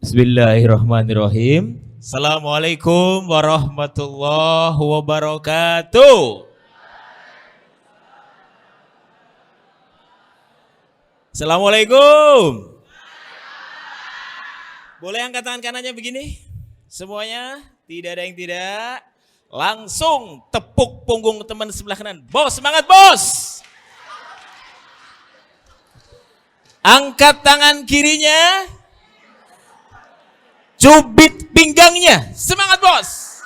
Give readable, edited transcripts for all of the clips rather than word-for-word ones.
Bismillahirrahmanirrahim. Assalamualaikum warahmatullahi wabarakatuh. Assalamualaikum. Boleh angkat tangan kanannya begini? Semuanya? Tidak ada yang tidak. Langsung tepuk punggung teman sebelah kanan. Bos, semangat bos. Angkat tangan kirinya. Cubit pinggangnya. Semangat bos.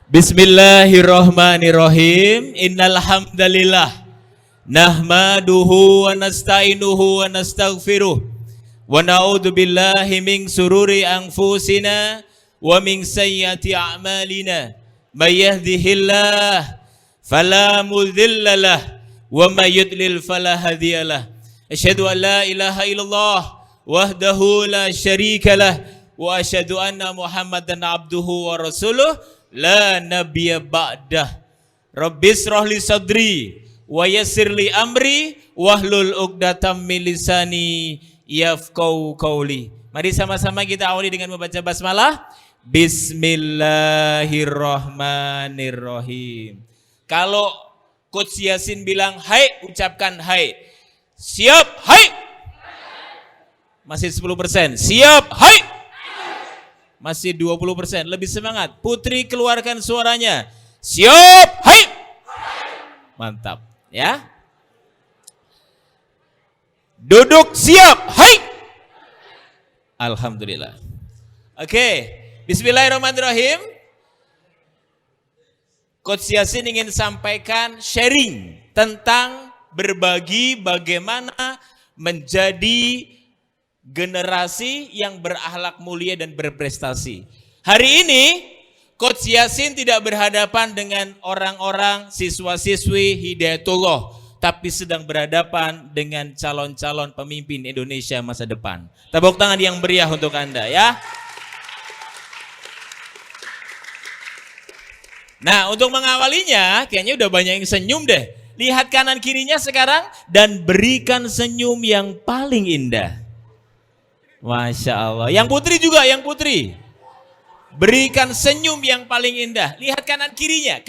Bismillahirrahmanirrahim. Innal hamdalillah nahmaduhu wa nasta'inuhu wa nastaghfiruh wa na'udzu billahi min sururi anfusina wa min sayyiati a'malina. May yahdihillah fala mudhillalah wa may yudlil fala hadiyalah. Asyhadu an la ilaha illallah wahdahu la syarikalah wa asyhadu anna Muhammadan abduhu wa rasuluh la nabiyya ba'dah. Rabbis rohli sadri wa yassirli amri wahlul uqdatam min lisani yafqahu qawli. Mari sama-sama kita awali dengan membaca basmalah. Bismillahirrahmanirrahim. Kalau Coach Yasin bilang hai, ucapkan hai. Siap, hai. Masih 10%. Siap, hai. Masih 20%. Lebih semangat. Putri keluarkan suaranya. Siap, hai. Mantap, ya. Duduk siap, hai. Alhamdulillah. Oke. Bismillahirrahmanirrahim. Coach Yasin ingin sampaikan sharing tentang berbagi bagaimana menjadi generasi yang berakhlak mulia dan berprestasi. Hari ini Coach Yasin tidak berhadapan dengan orang-orang siswa-siswi Hidayatullah, tapi sedang berhadapan dengan calon-calon pemimpin Indonesia masa depan. Tepuk tangan yang meriah untuk Anda ya. Nah, untuk mengawalinya, kayaknya udah banyak yang senyum deh. Lihat kanan kirinya sekarang dan berikan senyum yang paling indah. Masya Allah. Yang putri juga, yang putri. Berikan senyum yang paling indah. Lihat kanan kirinya,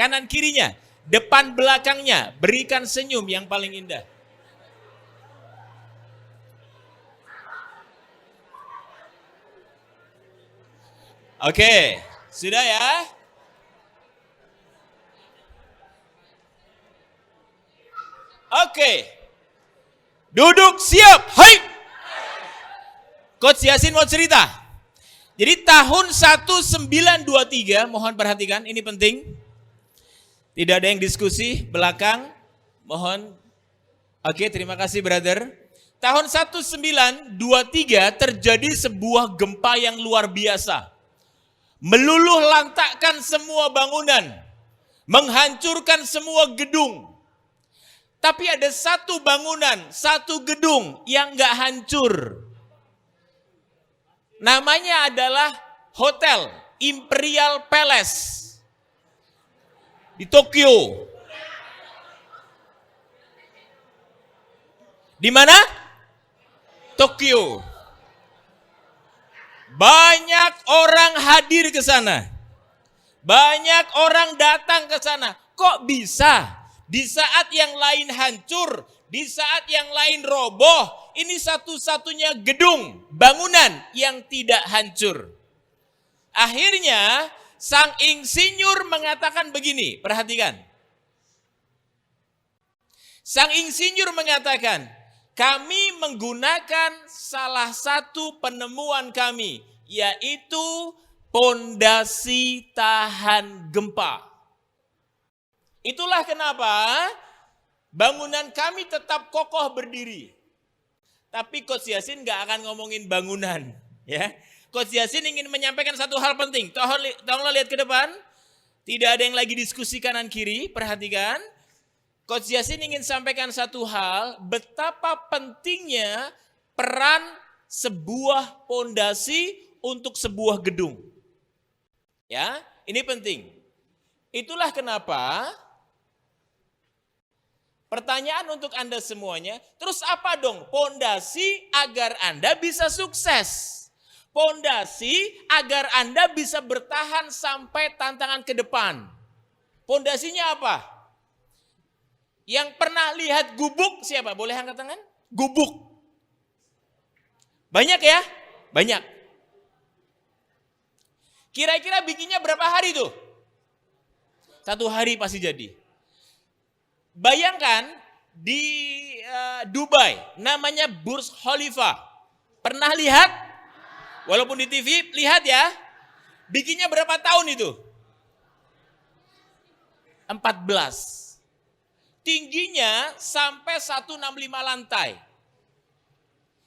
depan belakangnya. Berikan senyum yang paling indah. Oke, sudah ya? Oke, duduk siap, hai. Coach Yasin mau cerita. Jadi tahun 1923, mohon perhatikan, ini penting. Tidak ada yang diskusi belakang, mohon. Oke, terima kasih brother. Tahun 1923 terjadi sebuah gempa yang luar biasa. Meluluh lantakkan semua bangunan, menghancurkan semua gedung. Tapi ada satu bangunan, satu gedung yang gak hancur. Namanya adalah Hotel Imperial Palace di Tokyo. Di mana? Tokyo. Banyak orang hadir ke sana. Banyak orang datang ke sana. Kok bisa? Di saat yang lain hancur, di saat yang lain roboh, ini satu-satunya gedung, bangunan yang tidak hancur. Akhirnya, sang insinyur mengatakan begini, perhatikan. Sang insinyur mengatakan, kami menggunakan salah satu penemuan kami, yaitu pondasi tahan gempa. Itulah kenapa bangunan kami tetap kokoh berdiri. Tapi Coach Yasin gak akan ngomongin bangunan. Ya, Coach Yasin ingin menyampaikan satu hal penting. Tolonglah lihat ke depan. Tidak ada yang lagi diskusi kanan kiri. Perhatikan. Coach Yasin ingin sampaikan satu hal. Betapa pentingnya peran sebuah pondasi untuk sebuah gedung. Ya, ini penting. Itulah kenapa pertanyaan untuk Anda semuanya, terus apa dong pondasi agar Anda bisa sukses? Pondasi agar Anda bisa bertahan sampai tantangan ke depan. Pondasinya apa? Yang pernah lihat gubuk siapa? Boleh angkat tangan? Gubuk. Banyak ya? Banyak. Kira-kira bikinnya berapa hari tuh? 1 hari pasti jadi. Bayangkan di Dubai, namanya Burj Khalifa. Pernah lihat? Walaupun di TV, lihat ya. Bikinnya berapa tahun itu? 14. Tingginya sampai 165 lantai.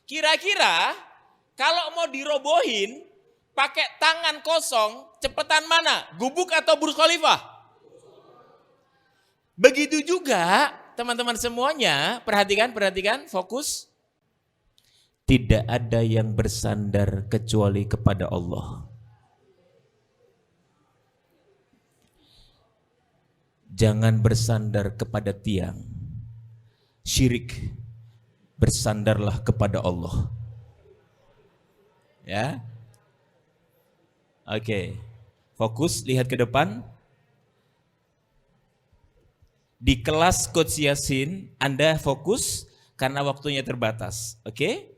Kira-kira kalau mau dirobohin, pakai tangan kosong, cepetan mana? Gubuk atau Burj Khalifa? Begitu juga teman-teman semuanya, perhatikan, fokus. Tidak ada yang bersandar kecuali kepada Allah. Jangan bersandar kepada tiang. Syirik. Bersandarlah kepada Allah. Ya. Oke. Fokus, lihat ke depan. Di kelas Coach Yasin, Anda fokus karena waktunya terbatas. Oke?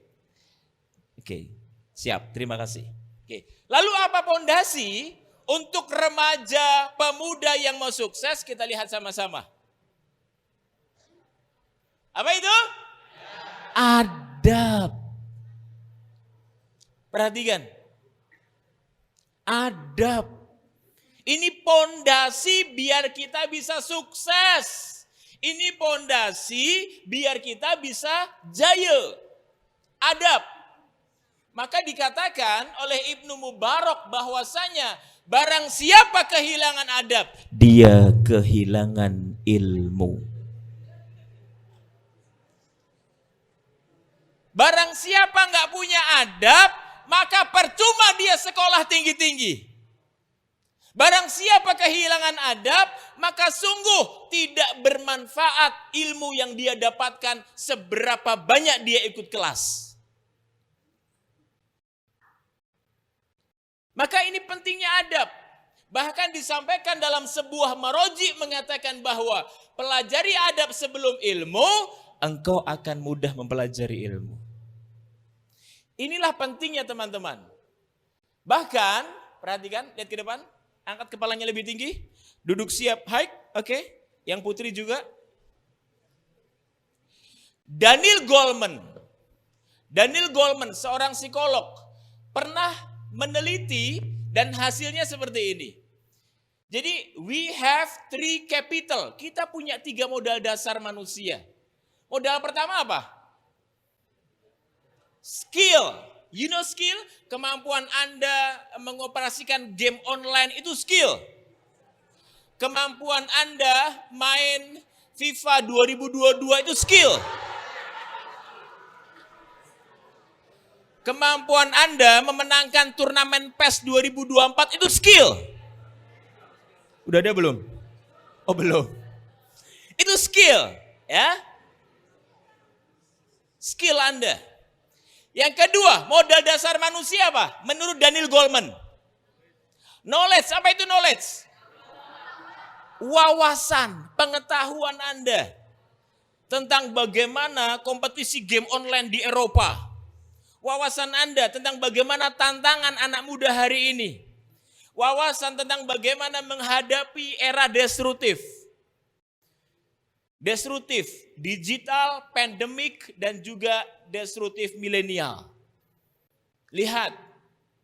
Oke, siap. Terima kasih. Oke. Lalu apa pondasi untuk remaja, pemuda yang mau sukses? Kita lihat sama-sama. Apa itu? Adab. Perhatikan. Adab. Ini pondasi biar kita bisa sukses. Ini pondasi biar kita bisa jaya. Adab. Maka dikatakan oleh Ibnu Mubarak bahwasanya barang siapa kehilangan adab, dia kehilangan ilmu. Barang siapa nggak punya adab, maka percuma dia sekolah tinggi-tinggi. Barang siapa kehilangan adab, maka sungguh tidak bermanfaat ilmu yang dia dapatkan seberapa banyak dia ikut kelas. Maka ini pentingnya adab. Bahkan disampaikan dalam sebuah maroji mengatakan bahwa pelajari adab sebelum ilmu, engkau akan mudah mempelajari ilmu. Inilah pentingnya teman-teman. Bahkan, perhatikan, lihat ke depan. Angkat kepalanya lebih tinggi. Duduk siap, hike, oke. Yang putri juga. Daniel Goleman, seorang psikolog, pernah meneliti dan hasilnya seperti ini. Jadi, we have 3 capital. Kita punya 3 modal dasar manusia. Modal pertama apa? Skill. You know skill? Kemampuan Anda mengoperasikan game online itu skill. Kemampuan Anda main FIFA 2022 itu skill. Kemampuan Anda memenangkan turnamen PES 2024 itu skill. Udah ada belum? Oh belum. Itu skill, ya. Skill Anda. Yang kedua, modal dasar manusia apa? Menurut Daniel Goleman. Knowledge, apa itu knowledge? Wawasan, pengetahuan Anda tentang bagaimana kompetisi game online di Eropa. Wawasan Anda tentang bagaimana tantangan anak muda hari ini. Wawasan tentang bagaimana menghadapi era destruktif. Destruktif, digital, pandemik, dan juga destruktif milenial. Lihat,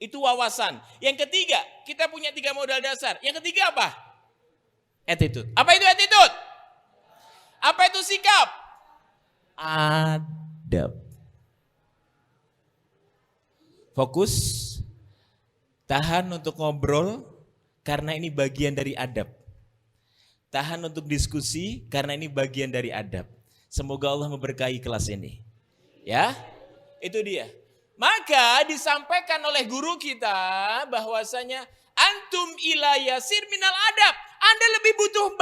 itu wawasan. Yang ketiga, kita punya 3 modal dasar. Yang ketiga apa? Attitude. Apa itu attitude? Apa itu sikap? Adab. Fokus, tahan untuk ngobrol, karena ini bagian dari adab. Tahan untuk diskusi karena ini bagian dari adab. Semoga Allah memberkahi kelas ini. Ya, itu dia. Maka disampaikan oleh guru kita bahwasanya antum ila yasir minal adab. Anda lebih butuh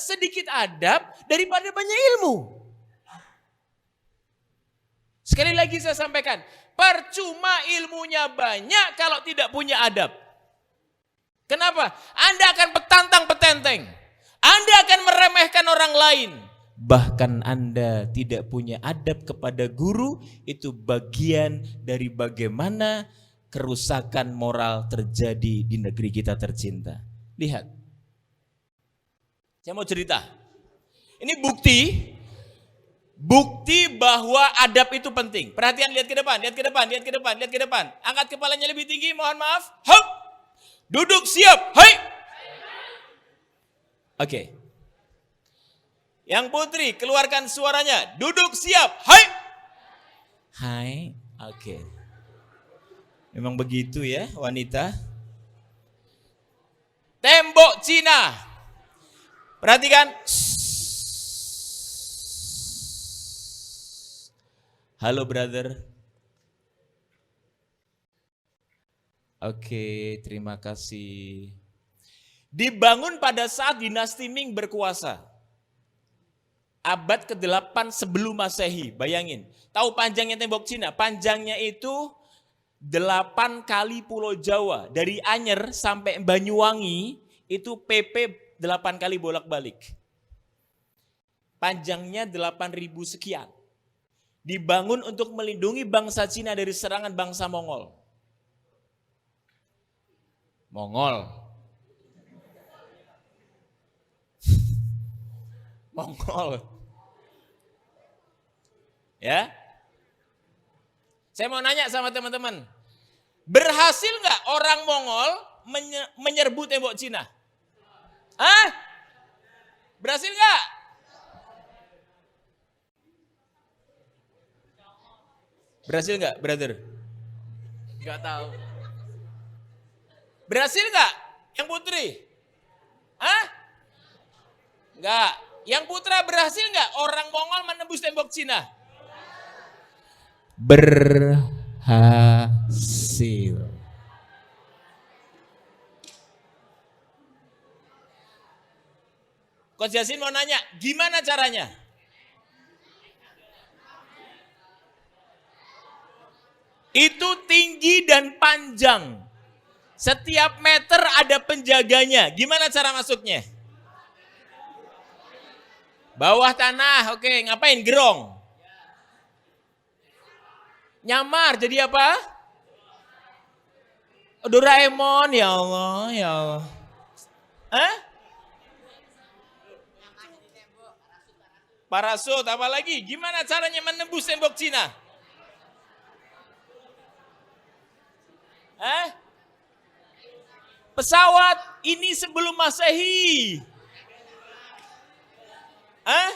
sedikit adab daripada banyak ilmu. Sekali lagi saya sampaikan, percuma ilmunya banyak kalau tidak punya adab. Kenapa? Anda akan petantang-petenteng. Anda akan meremehkan orang lain. Bahkan Anda tidak punya adab kepada guru, itu bagian dari bagaimana kerusakan moral terjadi di negeri kita tercinta. Lihat. Saya mau cerita. Ini bukti bahwa adab itu penting. Perhatian, lihat ke depan, lihat ke depan, lihat ke depan, lihat ke depan. Angkat kepalanya lebih tinggi, mohon maaf. Hop. Duduk siap. Hai. Oke. Yang putri, keluarkan suaranya. Duduk siap. Hai. Hai. Oke. Memang begitu ya wanita. Tembok Cina. Perhatikan. Halo brother. Oke, terima kasih. Dibangun pada saat dinasti Ming berkuasa. Abad ke-8 sebelum Masehi, bayangin. Tahu panjangnya tembok Cina? Panjangnya itu 8 kali Pulau Jawa. Dari Anyer sampai Banyuwangi itu PP 8 kali bolak-balik. Panjangnya 8.000 sekian. Dibangun untuk melindungi bangsa Cina dari serangan bangsa Mongol. Mongol. Ya. Saya mau nanya sama teman-teman. Berhasil nggak orang Mongol menyerbu tembok Cina? Hah? Berhasil nggak? Berhasil nggak, brother? Nggak tahu. Berhasil nggak yang putri? Hah? Nggak. Yang putra berhasil nggak orang Mongol menembus tembok Cina? Berhasil. Coach Yasin mau nanya, gimana caranya? Itu tinggi dan panjang. Setiap meter ada penjaganya. Gimana cara masuknya? Bawah tanah, oke. Ngapain? Gerong. Nyamar, jadi apa? Doraemon, ya Allah, ya Allah. Hah? Parasut, apa lagi? Gimana caranya menembus tembok Cina? Hah? Pesawat ini sebelum Masehi. Hah?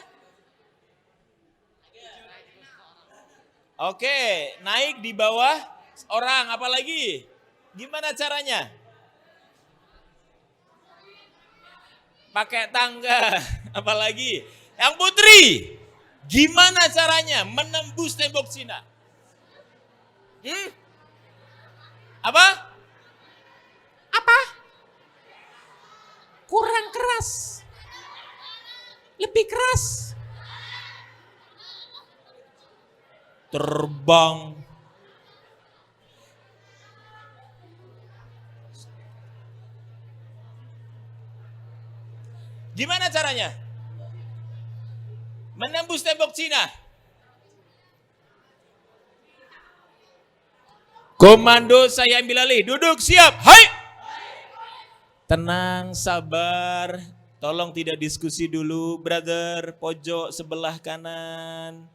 Oke, naik di bawah orang, apa lagi? Gimana caranya? Pakai tangga, apa lagi? Yang putri, gimana caranya menembus tembok Cina? Apa? Apa? Kurang keras. Lebih keras. Terbang. Gimana caranya? Menembus tembok Cina. Komando saya ambil alih. Duduk siap. Hai. Tenang, sabar. Tolong tidak diskusi dulu, brother. Pojok sebelah kanan.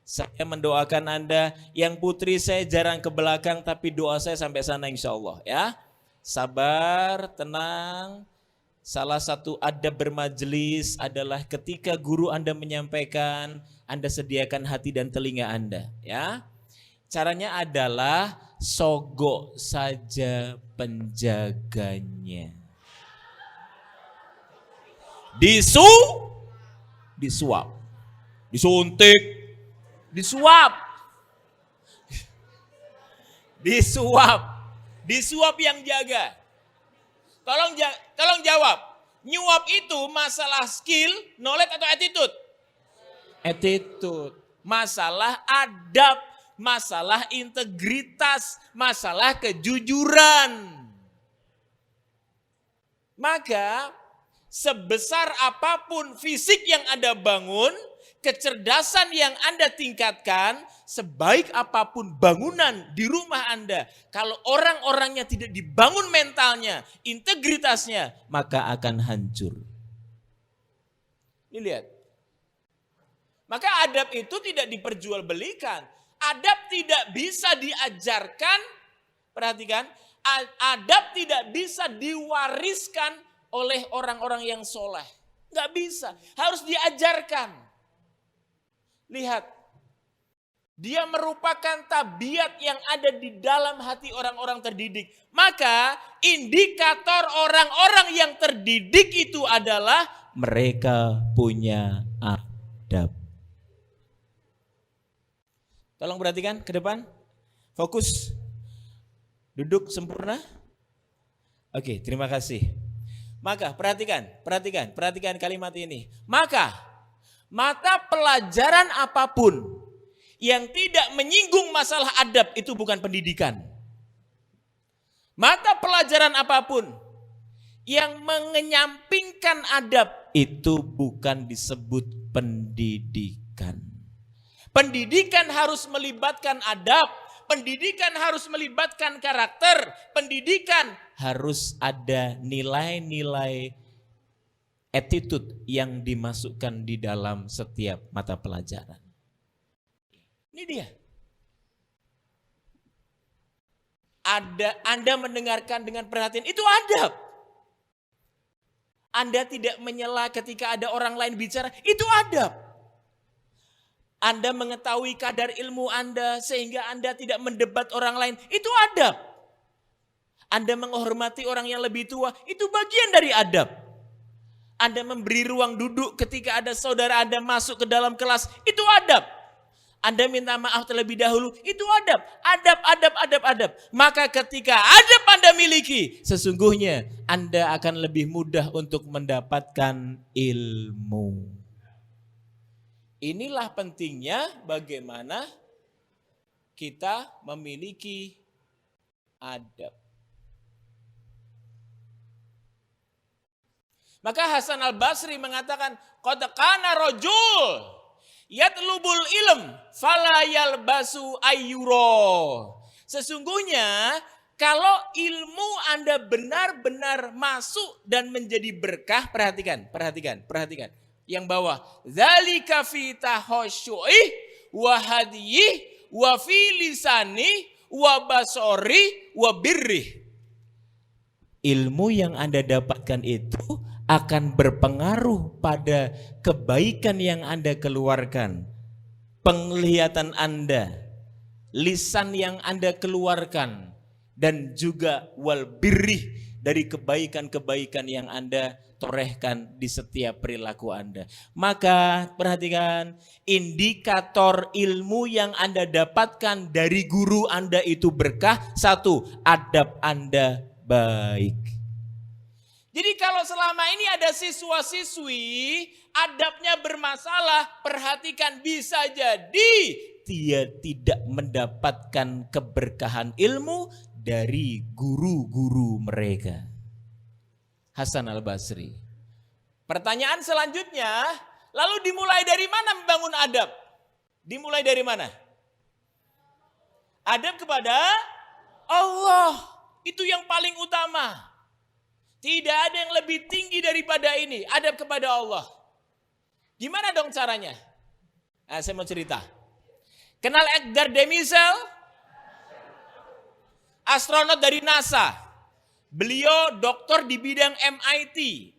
Saya mendoakan Anda. Yang putri saya jarang ke belakang, tapi doa saya sampai sana insya Allah. Ya. Sabar, tenang. Salah satu adab bermajelis adalah ketika guru Anda menyampaikan, Anda sediakan hati dan telinga Anda. Ya. Caranya adalah sogok saja penjaganya. Disuap. Disuntik. Disuap. Disuap yang jaga. Tolong jawab. Nyuap itu masalah skill, knowledge atau attitude? Attitude. Masalah adab, masalah integritas, masalah kejujuran. Maka sebesar apapun fisik yang Anda bangun, kecerdasan yang Anda tingkatkan, sebaik apapun bangunan di rumah Anda, kalau orang-orangnya tidak dibangun mentalnya, integritasnya, maka akan hancur. Ini lihat. Maka adab itu tidak diperjualbelikan. Adab tidak bisa diajarkan, perhatikan, adab tidak bisa diwariskan oleh orang-orang yang soleh. Nggak bisa, harus diajarkan. Lihat, dia merupakan tabiat yang ada di dalam hati orang-orang terdidik. Maka indikator orang-orang yang terdidik itu adalah mereka punya adab. Tolong perhatikan ke depan. Fokus. Duduk sempurna. Oke, terima kasih. Maka perhatikan kalimat ini. Maka mata pelajaran apapun yang tidak menyinggung masalah adab itu bukan pendidikan. Mata pelajaran apapun yang mengenyampingkan adab itu bukan disebut pendidikan. Pendidikan harus melibatkan adab, pendidikan harus melibatkan karakter, pendidikan harus ada nilai-nilai attitude yang dimasukkan di dalam setiap mata pelajaran. Ini dia. Anda mendengarkan dengan perhatian, itu adab. Anda tidak menyela ketika ada orang lain bicara, itu adab. Anda mengetahui kadar ilmu Anda sehingga Anda tidak mendebat orang lain, itu adab. Anda menghormati orang yang lebih tua, itu bagian dari adab. Anda memberi ruang duduk ketika ada saudara Anda masuk ke dalam kelas, itu adab. Anda minta maaf terlebih dahulu, itu adab. Adab. Maka ketika adab Anda miliki, sesungguhnya Anda akan lebih mudah untuk mendapatkan ilmu. Inilah pentingnya bagaimana kita memiliki adab. Maka Hasan Al-Basri mengatakan, qad kana rajul yatlubul ilm fala yalbasu ayyura. Sesungguhnya kalau ilmu Anda benar-benar masuk dan menjadi berkah, perhatikan. Yang bawah, zalika fi takhashu'i wa hadiyih wa fi lisani wa basori wa birrih. Ilmu yang Anda dapatkan itu akan berpengaruh pada kebaikan yang Anda keluarkan, penglihatan Anda, lisan yang Anda keluarkan, dan juga wal birrih, dari kebaikan-kebaikan yang Anda torehkan di setiap perilaku Anda. Maka perhatikan, indikator ilmu yang Anda dapatkan dari guru Anda itu berkah. Satu, adab Anda baik. Jadi kalau selama ini ada siswa-siswi adabnya bermasalah, perhatikan, bisa jadi dia tidak mendapatkan keberkahan ilmu dari guru-guru mereka. Hasan Al-Basri. Pertanyaan selanjutnya, lalu dimulai dari mana membangun adab? Dimulai dari mana? Adab kepada Allah. Itu yang paling utama. Tidak ada yang lebih tinggi daripada ini. Adab kepada Allah. Gimana dong caranya? Nah, saya mau cerita. Kenal Edgar Demisel? Astronot dari NASA. Beliau doktor di bidang MIT,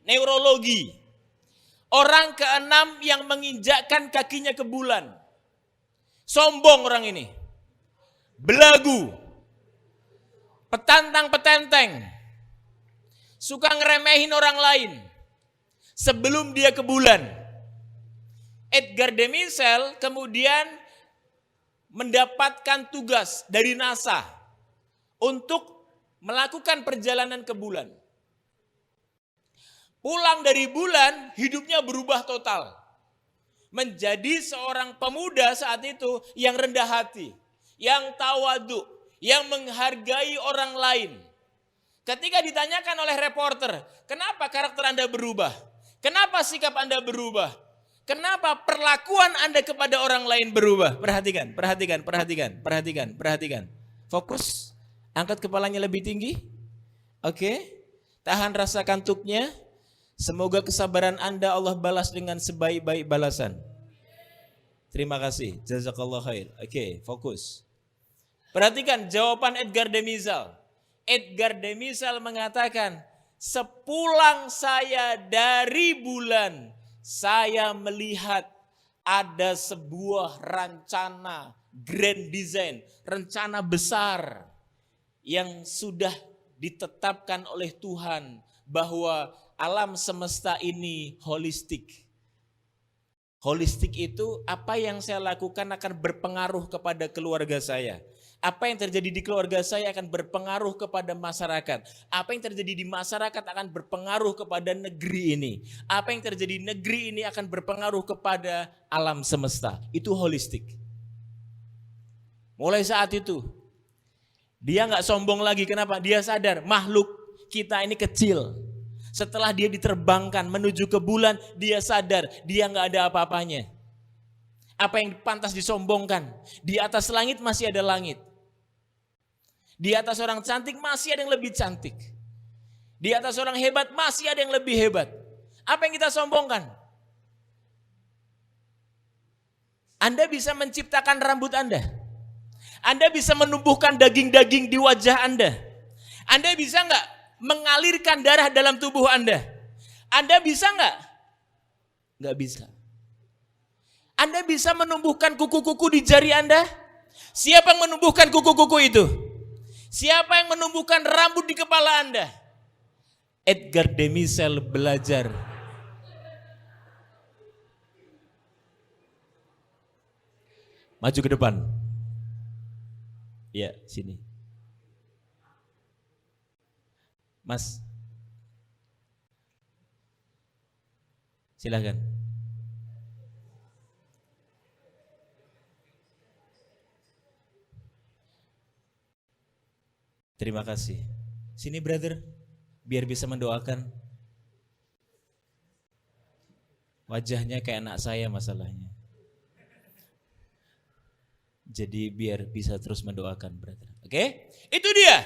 neurologi. Orang keenam yang menginjakkan kakinya ke bulan. Sombong orang ini. Belagu. Petantang-petenteng. Suka ngeremehin orang lain. Sebelum dia ke bulan. Edgar Demisel kemudian mendapatkan tugas dari NASA untuk melakukan perjalanan ke bulan. Pulang dari bulan, hidupnya berubah total. Menjadi seorang pemuda saat itu yang rendah hati, yang tawadu, yang menghargai orang lain. Ketika ditanyakan oleh reporter, kenapa karakter Anda berubah? Kenapa sikap Anda berubah? Kenapa perlakuan Anda kepada orang lain berubah? Perhatikan. Fokus, angkat kepalanya lebih tinggi. Oke, tahan rasa kantuknya. Semoga kesabaran Anda Allah balas dengan sebaik-baik balasan. Terima kasih. Jazakallah khair. Oke, fokus. Perhatikan jawaban Edgar Demizal. Edgar Demizal mengatakan, sepulang saya dari bulan, saya melihat ada sebuah rencana grand design, rencana besar yang sudah ditetapkan oleh Tuhan bahwa alam semesta ini holistik. Holistik itu apa yang saya lakukan akan berpengaruh kepada keluarga saya. Apa yang terjadi di keluarga saya akan berpengaruh kepada masyarakat. Apa yang terjadi di masyarakat akan berpengaruh kepada negeri ini. Apa yang terjadi di negeri ini akan berpengaruh kepada alam semesta. Itu holistik. Mulai saat itu, dia nggak sombong lagi. Kenapa? Dia sadar makhluk kita ini kecil. Setelah dia diterbangkan menuju ke bulan, dia sadar dia nggak ada apa-apanya. Apa yang pantas disombongkan? Di atas langit masih ada langit. Di atas orang cantik masih ada yang lebih cantik. Di atas orang hebat masih ada yang lebih hebat. Apa yang kita sombongkan? Anda bisa menciptakan rambut Anda. Anda bisa menumbuhkan daging-daging di wajah Anda. Anda bisa nggak mengalirkan darah dalam tubuh Anda? Anda bisa nggak? Nggak bisa. Anda bisa menumbuhkan kuku-kuku di jari Anda? Siapa yang menumbuhkan kuku-kuku itu? Siapa yang menumbuhkan rambut di kepala Anda? Edgar Demizal belajar. Maju ke depan. Ya, sini. Mas, silakan. Terima kasih. Sini brother, biar bisa mendoakan. Wajahnya kayak anak saya masalahnya. Jadi biar bisa terus mendoakan brother. Oke? Itu dia.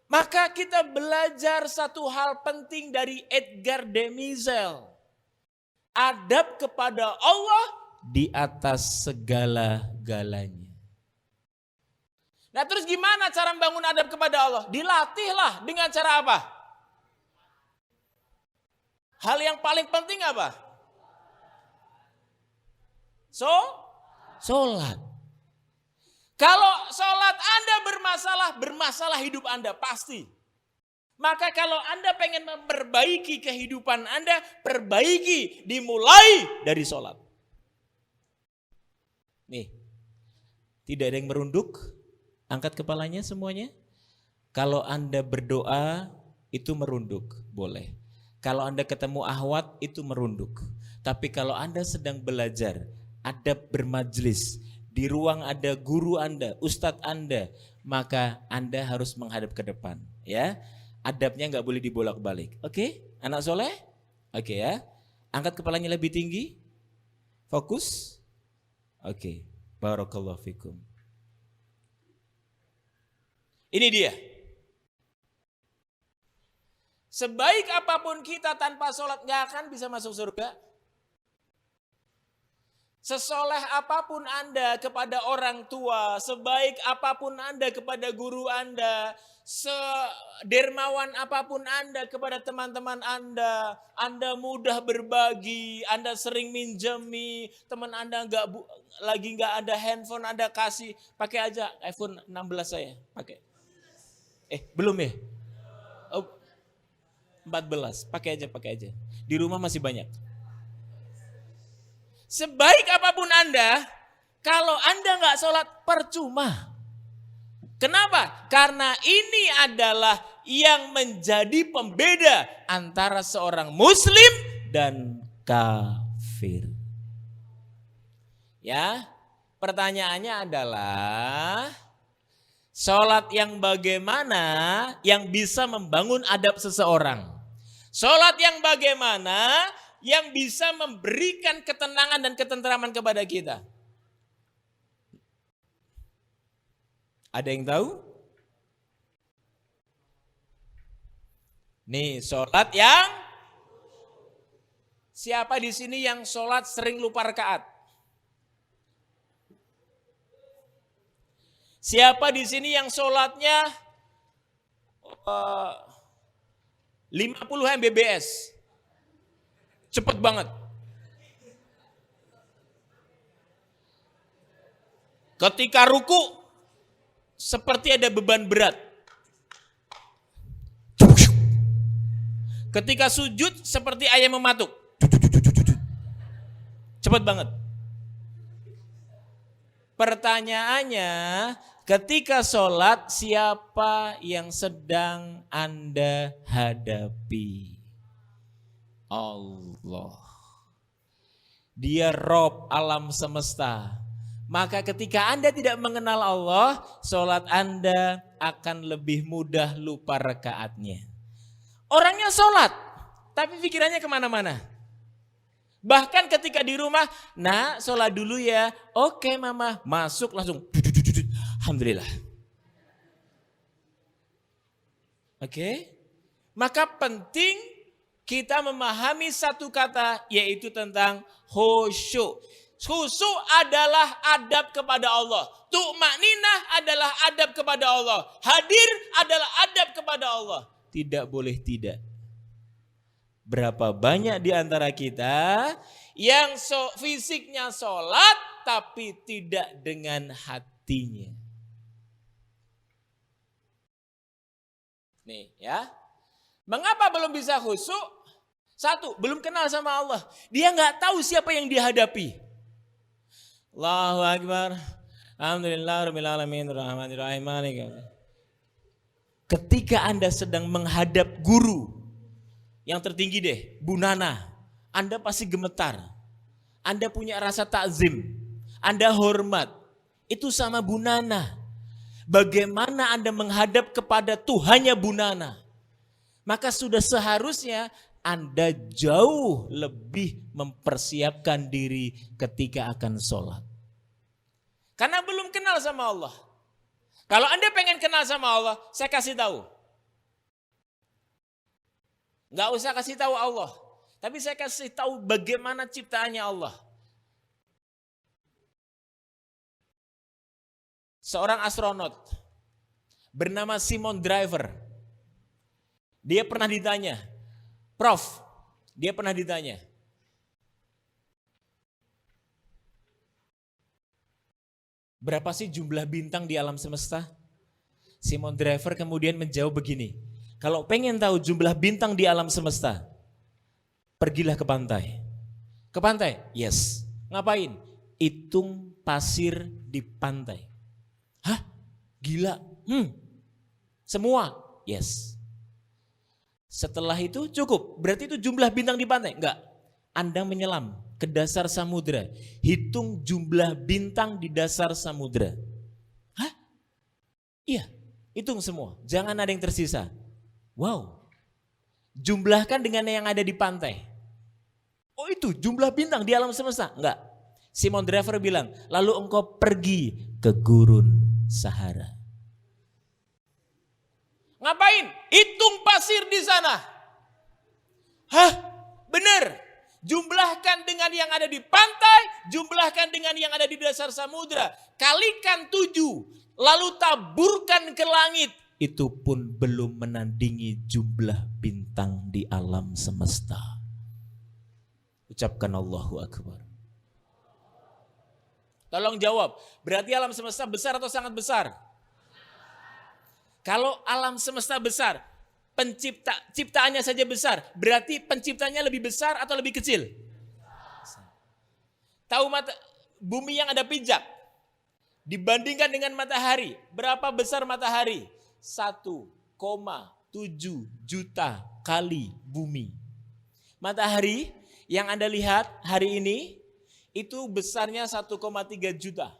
Maka kita belajar satu hal penting dari Edgar Demizal. Adab kepada Allah di atas segala-galanya. Nah terus gimana cara membangun adab kepada Allah? Dilatihlah dengan cara apa? Hal yang paling penting apa? Sholat. Kalau sholat Anda bermasalah hidup Anda pasti. Maka kalau Anda pengen memperbaiki kehidupan Anda, perbaiki dimulai dari sholat. Nih, tidak ada yang merunduk, angkat kepalanya semuanya. Kalau Anda berdoa itu merunduk, boleh. Kalau Anda ketemu ahwat itu merunduk. Tapi kalau Anda sedang belajar, adab bermajlis, di ruang ada guru Anda, ustadz Anda, maka Anda harus menghadap ke depan, ya. Adabnya nggak boleh dibolak-balik. Oke, anak soleh? Oke ya. Angkat kepalanya lebih tinggi. Fokus. Oke, barakallahu fikum. Ini dia. Sebaik apapun kita tanpa sholat nggak akan bisa masuk surga. Sesoleh apapun Anda kepada orang tua, sebaik apapun Anda kepada guru Anda, sedermawan apapun Anda kepada teman-teman Anda mudah berbagi, Anda sering minjemi, teman Anda lagi nggak ada handphone, Anda kasih, pakai aja iPhone 16 saya, pakai. Belum ya? Oh, 14, pakai aja. Di rumah masih banyak. Sebaik apapun Anda, kalau Anda nggak sholat percuma. Kenapa? Karena ini adalah yang menjadi pembeda antara seorang muslim dan kafir. Ya, pertanyaannya adalah sholat yang bagaimana yang bisa membangun adab seseorang? Sholat yang bagaimana yang bisa memberikan ketenangan dan ketentraman kepada kita? Ada yang tahu? Nih, sholat yang siapa di sini yang sholat sering lupa rakaat? Siapa di sini yang sholatnya 50 Mbps? Cepet banget. Ketika ruku seperti ada beban berat. Ketika sujud seperti ayam mematuk. Cepet banget. Pertanyaannya, ketika sholat siapa yang sedang Anda hadapi? Allah. Dia Rob alam semesta. Maka ketika Anda tidak mengenal Allah, sholat Anda akan lebih mudah lupa rakaatnya. Orangnya sholat, tapi pikirannya kemana-mana. Bahkan ketika di rumah, nah sholat dulu ya, oke mama, masuk langsung, alhamdulillah. Oke, maka penting kita memahami satu kata, yaitu tentang khusyuk. Khusyuk adalah adab kepada Allah. Tu'maninah adalah adab kepada Allah. Hadir adalah adab kepada Allah. Tidak boleh tidak. Berapa banyak di antara kita yang fisiknya sholat tapi tidak dengan hatinya. Nih ya. Mengapa belum bisa khusyuk? Satu, belum kenal sama Allah. Dia nggak tahu siapa yang dihadapi. Allahu Akbar. Alhamdulillah rabbil alamin arrahmanir rahim maliki yaumiddin. Ketika Anda sedang menghadap guru yang tertinggi deh, Bu Nana, Anda pasti gemetar. Anda punya rasa takzim, Anda hormat. Itu sama Bu Nana. Bagaimana Anda menghadap kepada Tuhannya Bu Nana? Maka sudah seharusnya Anda jauh lebih mempersiapkan diri ketika akan sholat. Karena belum kenal sama Allah. Kalau Anda pengen kenal sama Allah, saya kasih tahu. Nggak usah kasih tahu Allah, tapi saya kasih tahu bagaimana ciptaannya Allah. Seorang astronot bernama Simon Driver. Dia pernah ditanya, berapa sih jumlah bintang di alam semesta? Simon Driver kemudian menjawab begini, kalau pengen tahu jumlah bintang di alam semesta, pergilah ke pantai. Ke pantai? Yes. Ngapain? Hitung pasir di pantai. Hah? Gila? Semua? Yes. Setelah itu cukup? Berarti itu jumlah bintang di pantai? Enggak. Anda menyelam ke dasar samudra. Hitung jumlah bintang di dasar samudra. Hah? Iya. Hitung semua. Jangan ada yang tersisa. Wow. Jumlahkan dengan yang ada di pantai. Oh itu jumlah bintang di alam semesta? Enggak. Simon Driver bilang, lalu engkau pergi ke gurun Sahara. Ngapain? Hitung pasir di sana. Hah? Benar. Jumlahkan dengan yang ada di pantai, jumlahkan dengan yang ada di dasar samudra. Kalikan 7, lalu taburkan ke langit. Itu pun belum menandingi jumlah bintang di alam semesta. Ucapkan Allahu Akbar. Tolong jawab, berarti alam semesta besar atau sangat besar? Kalau alam semesta besar, ciptaannya saja besar, berarti penciptanya lebih besar atau lebih kecil? Tahu bumi yang ada pijak dibandingkan dengan matahari, berapa besar matahari? 1,7 7 juta kali bumi. Matahari yang Anda lihat hari ini itu besarnya 1,3 juta.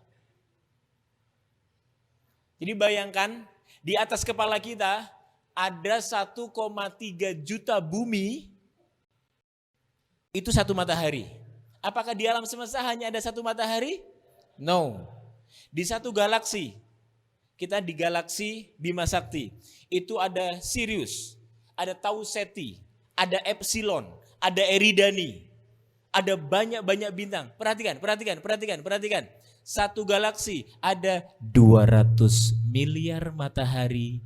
Jadi bayangkan di atas kepala kita ada 1,3 juta bumi, itu satu matahari. Apakah di alam semesta hanya ada satu matahari? No. Di satu galaksi, kita di galaksi Bima Sakti, itu ada Sirius, ada Tau Ceti, ada Epsilon, ada Eridani, ada banyak-banyak bintang. Perhatikan. Satu galaksi ada 200 miliar matahari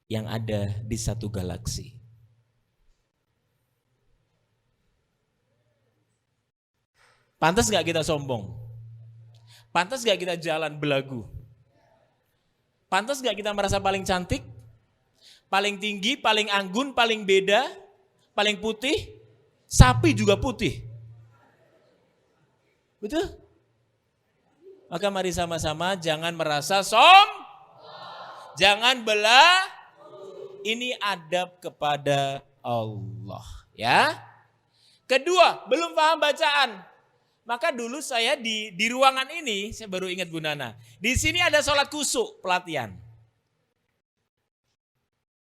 yang ada di satu galaksi. Pantas gak kita sombong? Pantas gak kita jalan belagu? Pantas gak kita merasa paling cantik? Paling tinggi, paling anggun, paling beda, paling putih? Sapi juga putih. Betul? Maka mari sama-sama jangan merasa jangan belah. Ini adab kepada Allah, ya. Kedua, belum paham bacaan. Maka dulu saya di ruangan ini, saya baru ingat Bu Nana. Di sini ada sholat kusuk pelatihan.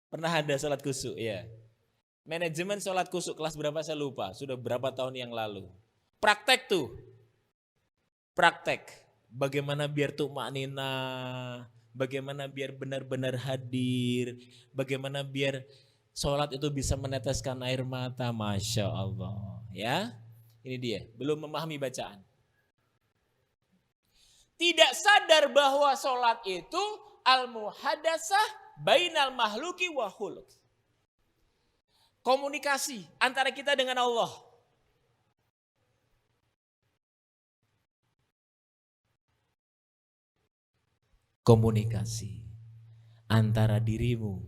Pernah ada sholat kusuk, ya. Manajemen sholat kusuk kelas berapa saya lupa, sudah berapa tahun yang lalu. Praktek tuh. Praktek. Bagaimana biar tumaknina, bagaimana biar benar-benar hadir, bagaimana biar sholat itu bisa meneteskan air mata, Masya Allah. Ya, ini dia, belum memahami bacaan. Tidak sadar bahwa sholat itu al-muhadasah bainal mahluki wa khuluq. Komunikasi antara kita dengan Allah. Komunikasi antara dirimu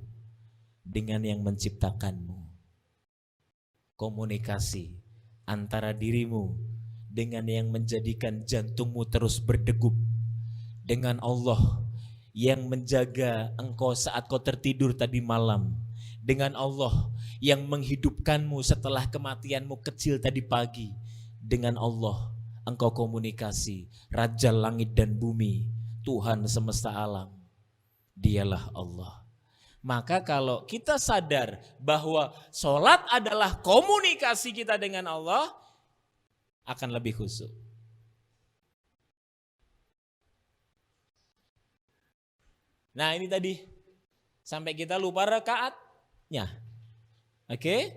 dengan yang menciptakanmu. Komunikasi antara dirimu dengan yang menjadikan jantungmu terus berdegup. Dengan Allah yang menjaga engkau saat kau tertidur tadi malam. Dengan Allah yang menghidupkanmu setelah kematianmu kecil tadi pagi. Dengan Allah engkau komunikasi, Raja langit dan bumi, Tuhan semesta alam, dialah Allah. Maka kalau kita sadar bahwa sholat adalah komunikasi kita dengan Allah, akan lebih khusyuk. Nah ini tadi, sampai kita lupa rakaatnya. Oke?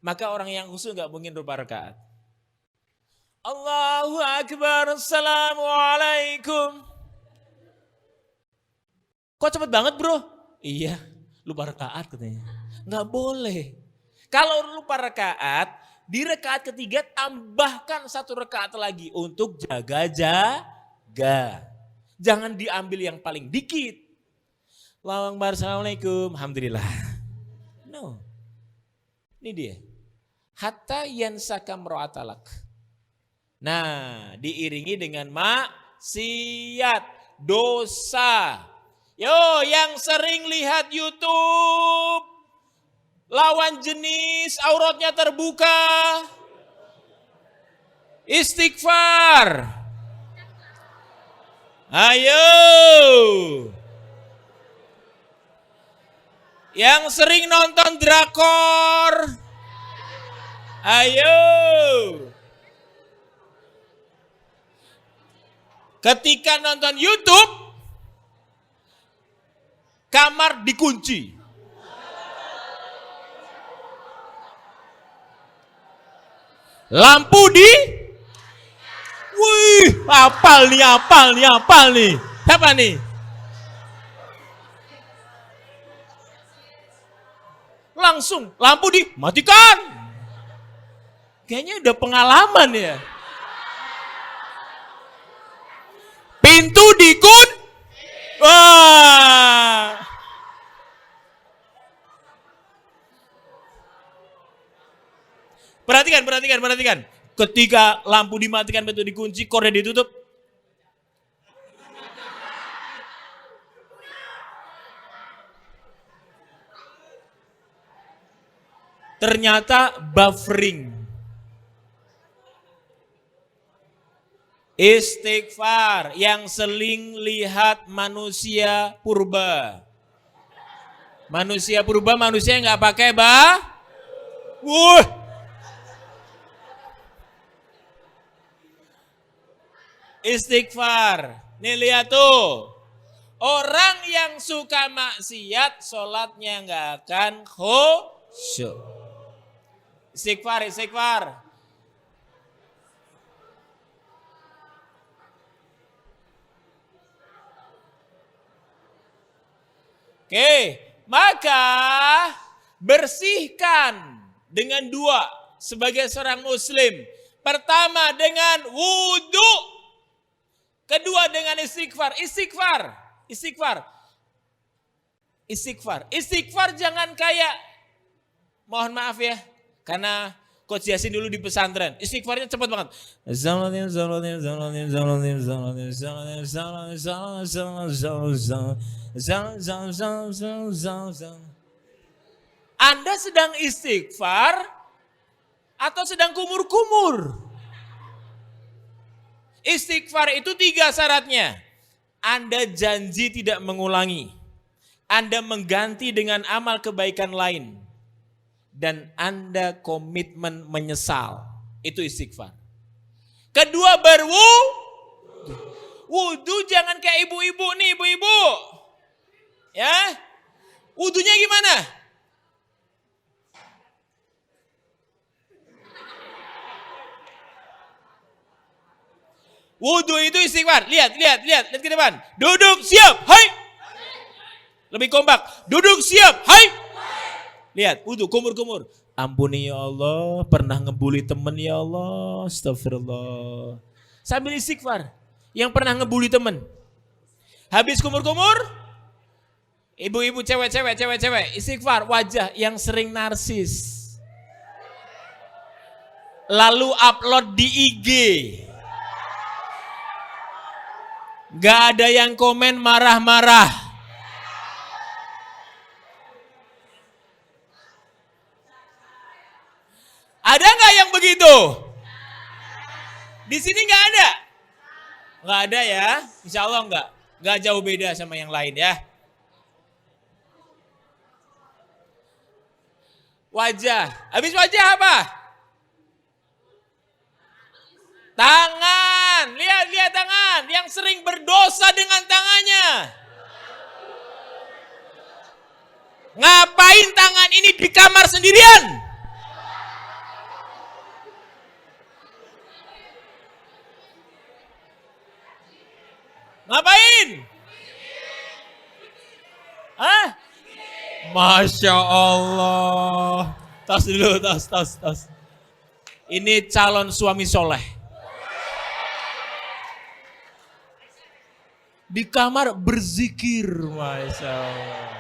Maka orang yang khusyuk gak mungkin lupa rakaat. Allahu Akbar, Assalamualaikum. Kok cepet banget bro? Iya, lupa rakaat katanya. Nggak boleh. Kalau lupa rakaat, di rakaat ketiga tambahkan 1 rakaat lagi untuk jaga-jaga. Jangan diambil yang paling dikit. Allahu Akbar, Assalamualaikum, Alhamdulillah. No. Ini dia. Hatta yansaka mra'atalak. Nah, diiringi dengan maksiat, dosa. Yo, yang sering lihat YouTube, lawan jenis auratnya terbuka, istighfar. Ayo. Yang sering nonton drakor, ayo. Ketika nonton YouTube, kamar dikunci. Lampu wih, apal nih. Siapa nih? Langsung lampu dimatikan. Kayaknya udah pengalaman ya. Pintu wah. Perhatikan. Ketika lampu dimatikan, pintu dikunci, korden ditutup. ternyata buffering. Istighfar yang seling lihat manusia purba. Manusia purba, manusia yang nggak pakai istighfar. Nih lihat tuh. Orang yang suka maksiat, sholatnya nggak akan khusyuk. Istighfar, istighfar. Oke, maka bersihkan dengan dua sebagai seorang muslim. Pertama dengan wudhu. Kedua dengan istighfar. Istighfar jangan kayak, mohon maaf ya, karena Coach Yasin dulu di pesantren, istighfarnya cepat banget. Anda sedang istighfar atau sedang kumur-kumur? Istighfar itu 3 syaratnya. Anda janji tidak mengulangi. Anda mengganti dengan amal kebaikan lain. Dan Anda komitmen menyesal. Itu istighfar. Kedua, wudhu jangan kayak ibu-ibu nih, ibu-ibu. Ya, wudhunya gimana? Wudhu itu istighfar. Lihat ke depan. Duduk siap, hai. Lebih kompak. Duduk siap, hai. Lihat, wudhu, kumur-kumur. Ampuni ya Allah, pernah ngebully temen ya Allah, astagfirullah. Sambil istighfar, yang pernah ngebully temen. Habis kumur-kumur, ibu-ibu cewek, istighfar, wajah yang sering narsis. Lalu upload di IG. Gak ada yang komen marah-marah. Ada nggak yang begitu? Di sini nggak ada? Nggak ada ya? Insya Allah nggak. Nggak jauh beda sama yang lain ya. Wajah. Habis wajah apa? Tangan. Lihat tangan. Yang sering berdosa dengan tangannya. Ngapain tangan ini di kamar sendirian? Ngapain? Hah? Masya Allah. Tas dulu, tas. Ini calon suami soleh. Di kamar berzikir. Masya Allah.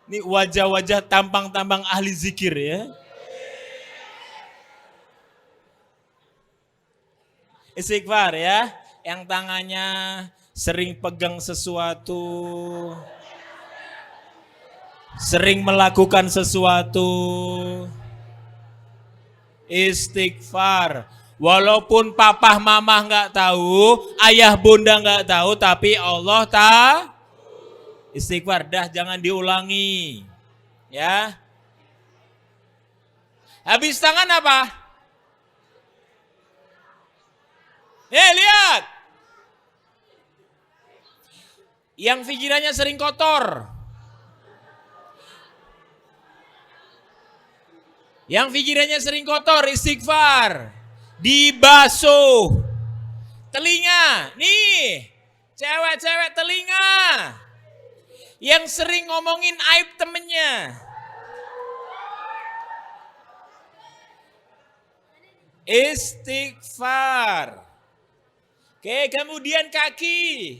Ini wajah-wajah tampang-tampang ahli zikir ya. Istighfar ya. Yang tangannya sering pegang sesuatu. Sering melakukan sesuatu. Istighfar. Walaupun papa mama nggak tahu, ayah bunda nggak tahu, tapi Allah tahu. Istighfar, dah jangan diulangi. Ya. Habis tangan apa? Lihat. Yang pikirannya sering kotor. Yang pikirannya sering kotor, istighfar. Dibasuh. Telinga, nih. Cewek-cewek telinga. Yang sering ngomongin aib temennya. Istighfar. Oke, kemudian kaki.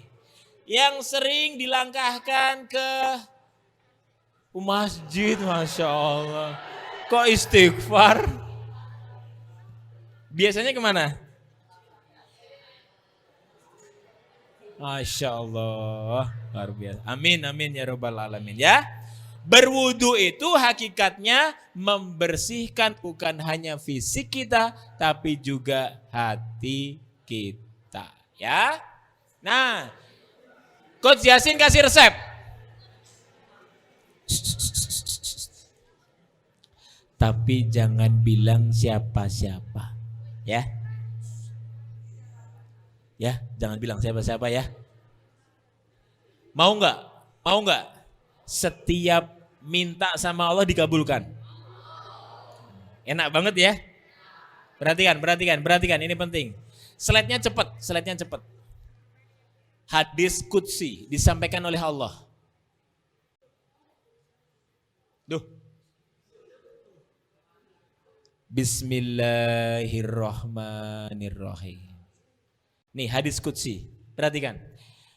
Yang sering dilangkahkan ke masjid, Masya Allah. Kok istighfar? Biasanya kemana? Masya Allah, luar biasa. Amin, amin ya Rabbal Alamin ya. Berwudu itu hakikatnya membersihkan bukan hanya fisik kita, tapi juga hati kita. Ya. Nah, Coach Yasin kasih resep. Tapi jangan bilang siapa-siapa. Ya. Ya, jangan bilang siapa-siapa ya. Mau nggak? Mau nggak? Setiap minta sama Allah dikabulkan. Enak banget ya. Perhatikan. Ini penting. Slide-nya cepat. Hadis Qudsi disampaikan oleh Allah. Duh. Bismillahirrahmanirrahim. Nih hadis Qudsi, perhatikan.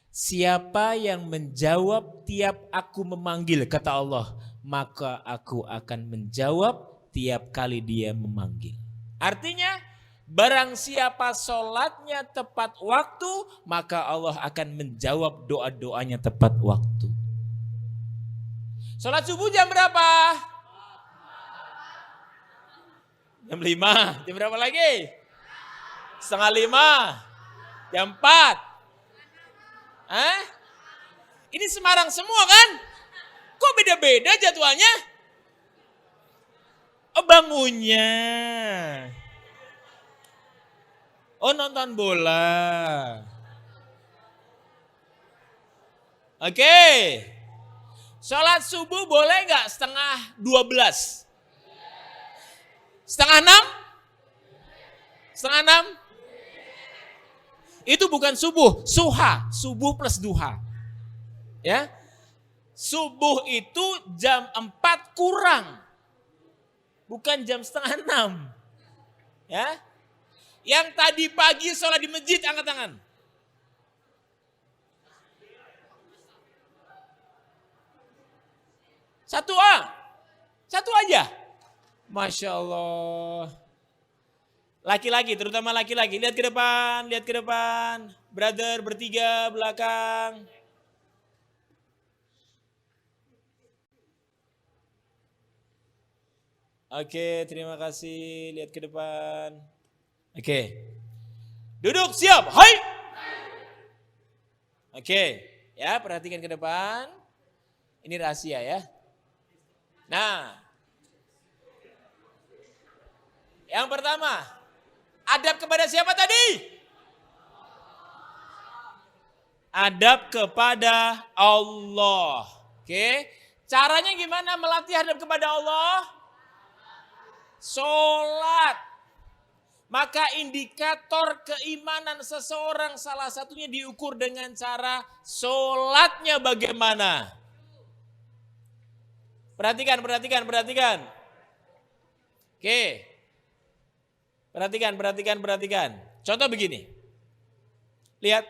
Siapa yang menjawab tiap aku memanggil, kata Allah, maka aku akan menjawab tiap kali dia memanggil. Artinya, barang siapa sholatnya tepat waktu, maka Allah akan menjawab doa-doanya tepat waktu. Sholat subuh jam berapa? Jam 5. Jam berapa lagi? 4:30. Jam 4. Ini Semarang semua kan? Kok beda-beda jadwalnya? Oh, bangunnya. Oh, nonton bola. Oke. Sholat subuh boleh nggak 11:30? 5:30? 5:30? Itu bukan subuh, suha, subuh plus duha. Ya. Subuh itu jam 4 kurang. Bukan jam 5:30. Ya. Yang tadi pagi sholat di masjid, angkat tangan. Satu aja. Masya Allah. Laki-laki, terutama laki-laki. Lihat ke depan. Brother bertiga belakang. Oke, terima kasih. Lihat ke depan. Oke. Duduk, siap. Hai. Oke, ya perhatikan ke depan. Ini rahasia ya. Nah. Yang pertama. Adab kepada siapa tadi? Adab kepada Allah. Oke. Caranya gimana melatih adab kepada Allah? Sholat. Maka indikator keimanan seseorang salah satunya diukur dengan cara sholatnya bagaimana. Perhatikan. Oke. Perhatikan. Contoh begini. Lihat.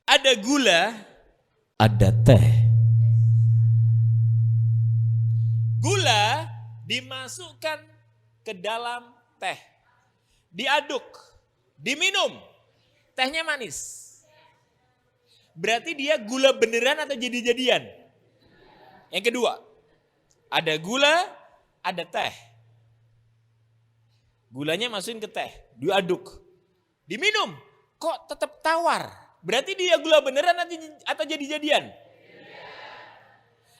Ada gula, ada teh. Gula dimasukkan ke dalam teh. Diaduk, diminum. Tehnya manis. Berarti dia gula beneran atau jadi-jadian? Yang kedua, ada gula, ada teh. Gulanya masukin ke teh, diaduk, diminum, kok tetap tawar? Berarti dia gula beneran atau jadi-jadian?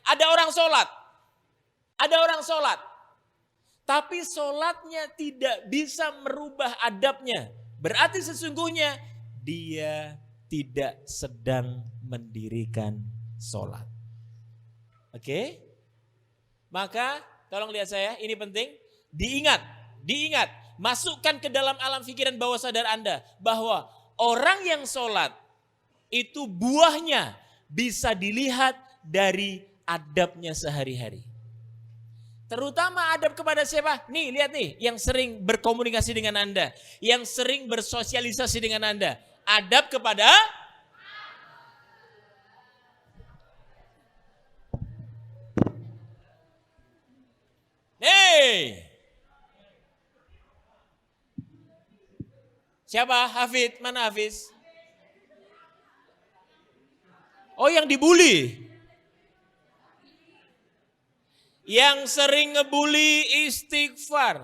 Ada orang sholat, tapi sholatnya tidak bisa merubah adabnya. Berarti sesungguhnya dia tidak sedang mendirikan sholat. Oke? Maka tolong lihat saya, ini penting, diingat, masukkan ke dalam alam pikiran bawah sadar Anda bahwa orang yang sholat itu buahnya bisa dilihat dari adabnya sehari-hari. Terutama adab kepada siapa? Nih, lihat nih, yang sering berkomunikasi dengan Anda, yang sering bersosialisasi dengan Anda. Adab kepada Siapa? Hafid. Mana Hafiz? Oh, yang dibully. Yang sering ngebully istighfar.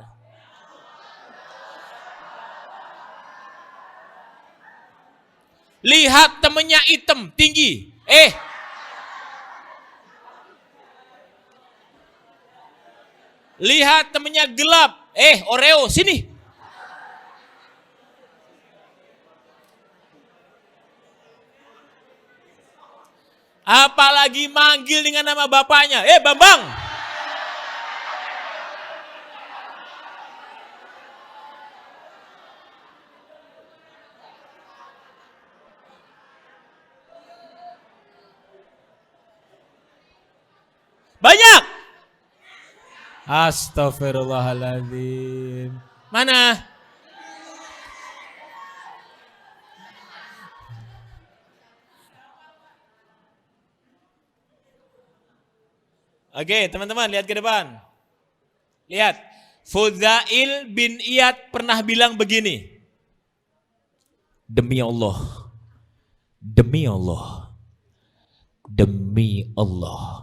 Lihat temennya hitam, tinggi. Lihat temennya gelap. Oreo, sini. Apalagi manggil dengan nama bapaknya. Bambang. Banyak. Astaghfirullahaladzim. Mana? Oke, teman-teman lihat ke depan. Lihat. Fudail bin Iyad pernah bilang begini. Demi Allah. Demi Allah. Demi Allah.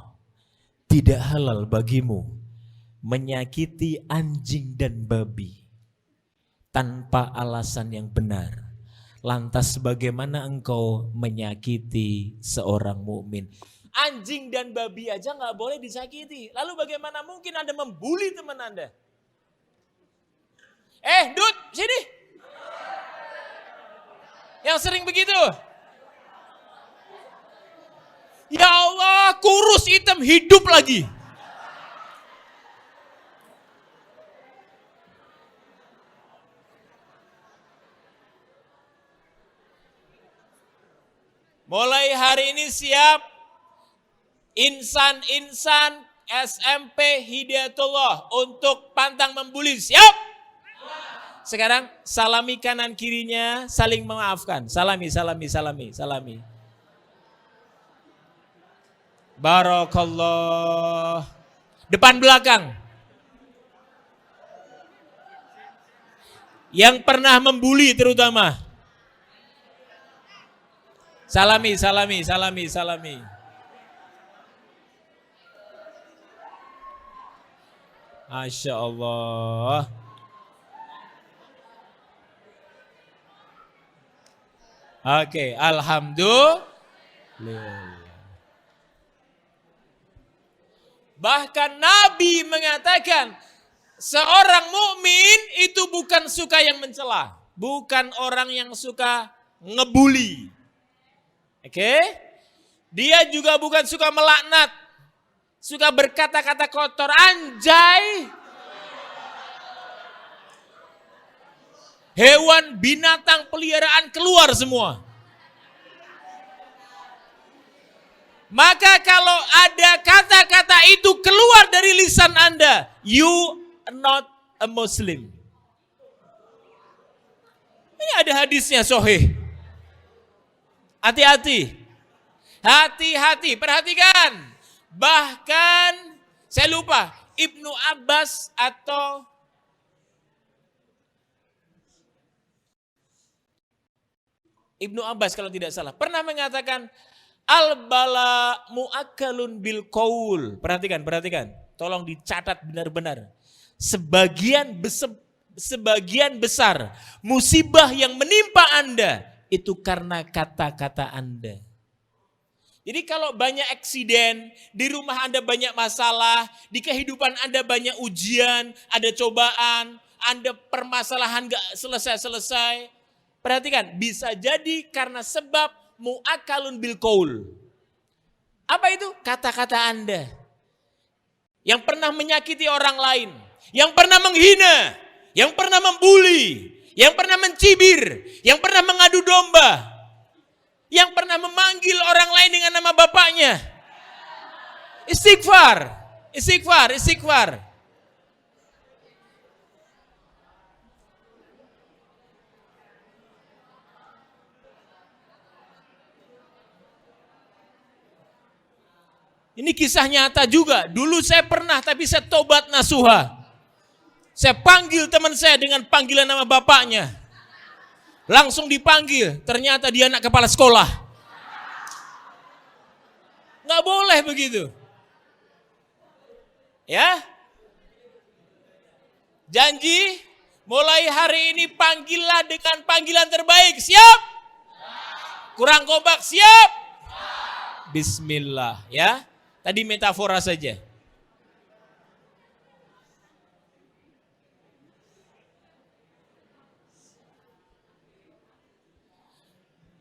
Tidak halal bagimu menyakiti anjing dan babi tanpa alasan yang benar. Lantas bagaimana engkau menyakiti seorang mukmin? Anjing dan babi aja nggak boleh disakiti. Lalu bagaimana mungkin Anda membuli teman Anda? Dud, sini. Yang sering begitu. Ya Allah, kurus hitam hidup lagi. Mulai hari ini siap insan-insan SMP Hidayatullah untuk pantang membuli. Siap? Sekarang salami kanan kirinya, saling memaafkan. Salami. Barakallah. Depan belakang. Yang pernah membuli terutama. Salami. Masya Allah. Oke, alhamdulillah. Bahkan Nabi mengatakan seorang mukmin itu bukan suka yang mencela, bukan orang yang suka ngebully. Oke? Dia juga bukan suka melaknat, suka berkata-kata kotor, anjay. Hewan, binatang, peliharaan keluar semua. Maka kalau ada kata-kata itu keluar dari lisan Anda, you are not a Muslim. Ini ada hadisnya sahih. Hati-hati. Hati-hati, perhatikan. Bahkan saya lupa Ibnu Abbas atau Ibnu Abbas kalau tidak salah pernah mengatakan al-bala mu'akkalun bil qaul. Perhatikan. Tolong dicatat benar-benar. Sebagian besar musibah yang menimpa Anda itu karena kata-kata Anda. Jadi kalau banyak eksiden, di rumah Anda banyak masalah, di kehidupan Anda banyak ujian, ada cobaan, Anda permasalahan gak selesai-selesai. Perhatikan, bisa jadi karena sebab mu'akalun bil qaul. Apa itu? Kata-kata Anda. Yang pernah menyakiti orang lain. Yang pernah menghina. Yang pernah membuli. Yang pernah mencibir. Yang pernah mengadu domba. Yang pernah memanggil orang lain dengan nama bapaknya. Istighfar. Ini kisah nyata juga. Dulu saya pernah, tapi saya tobat nasuha. Saya panggil teman saya dengan panggilan nama bapaknya. langsung dipanggil, ternyata dia anak kepala sekolah. Nggak boleh begitu. Ya, janji mulai hari ini panggillah dengan panggilan terbaik. Siap? Kurang kompak, siap? Bismillah, ya. Tadi metafora saja.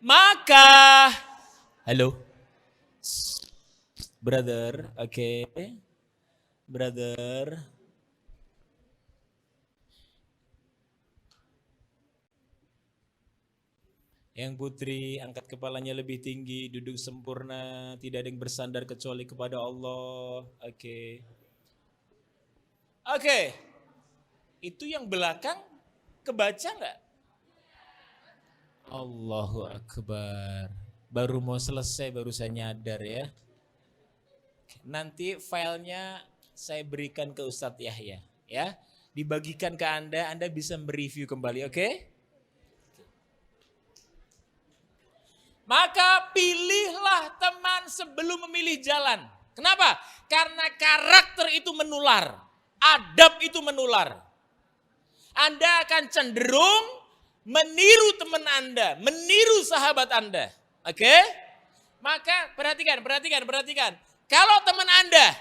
Maka, halo, brother, oke, brother. Yang putri angkat kepalanya lebih tinggi, duduk sempurna, tidak ada yang bersandar kecuali kepada Allah. Oke. Itu yang belakang kebaca nggak? Allahu Akbar. Baru mau selesai, baru saya nyadar ya. Nanti filenya saya berikan ke Ustadz Yahya. Ya, dibagikan ke Anda bisa mereview kembali, oke? Maka pilihlah teman sebelum memilih jalan. Kenapa? Karena karakter itu menular. Adab itu menular. Anda akan cenderung meniru teman Anda, meniru sahabat Anda. Oke? Maka perhatikan. Kalau teman Anda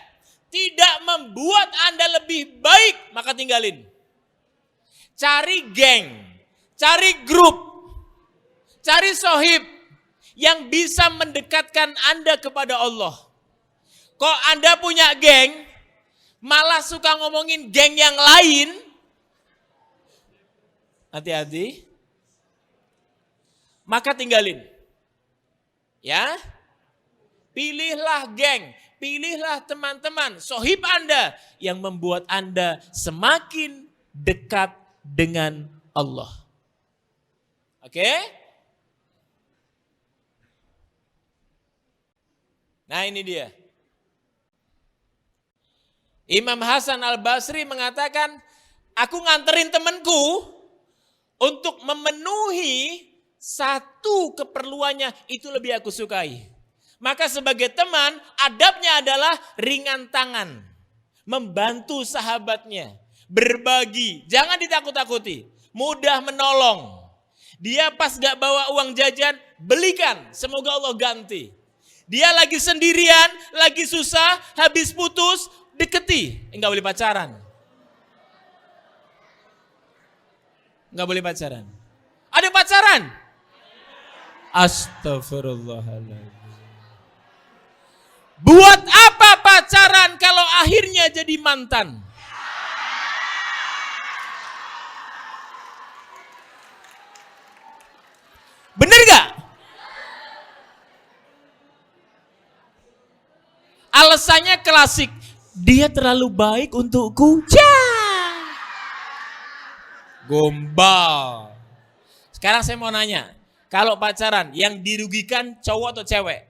tidak membuat Anda lebih baik, maka tinggalin. Cari geng, cari grup, cari sohib yang bisa mendekatkan Anda kepada Allah. Kok Anda punya geng, malah suka ngomongin geng yang lain, hati-hati, maka tinggalin. Ya, pilihlah geng, pilihlah teman-teman, sohib Anda yang membuat Anda semakin dekat dengan Allah. Oke? Nah ini dia. Imam Hasan Al-Basri mengatakan, aku nganterin temanku untuk memenuhi satu keperluannya, itu lebih aku sukai. Maka sebagai teman, adabnya adalah ringan tangan, membantu sahabatnya, berbagi, jangan ditakut-takuti, mudah menolong. Dia pas gak bawa uang jajan, belikan, semoga Allah ganti. Dia lagi sendirian, lagi susah, habis putus, deketi. Enggak boleh pacaran. Enggak boleh pacaran. Ada pacaran? Astagfirullahaladzim. Buat apa pacaran kalau akhirnya jadi mantan? Bener gak? Alasannya klasik, dia terlalu baik untukku. Gombal. Sekarang saya mau nanya, kalau pacaran yang dirugikan cowok atau cewek?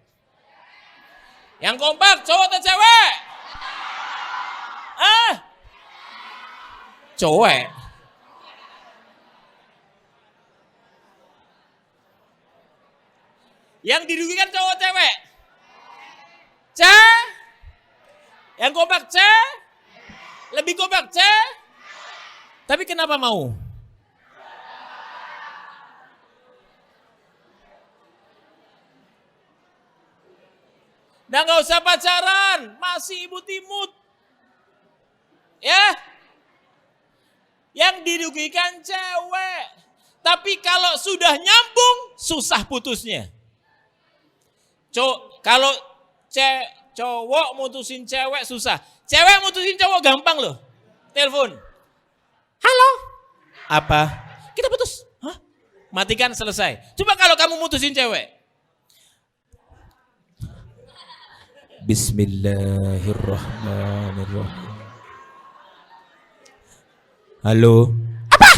Yang kompak cowok atau cewek? Cowok. Yang dirugikan cowok cewek? Yang kompak C? Lebih kompak C? Tapi kenapa mau? Nah gak usah pacaran, masih imut-imut. Ya. Yang dirugikan cewek. Tapi kalau sudah nyambung, susah putusnya. Kalau cowok mutusin cewek susah. Cewek mutusin cowok gampang loh. Telepon. Halo. Apa? Kita putus. Hah? Matikan, selesai. Coba kalau kamu mutusin cewek. Bismillahirrahmanirrahim. Halo. Apa?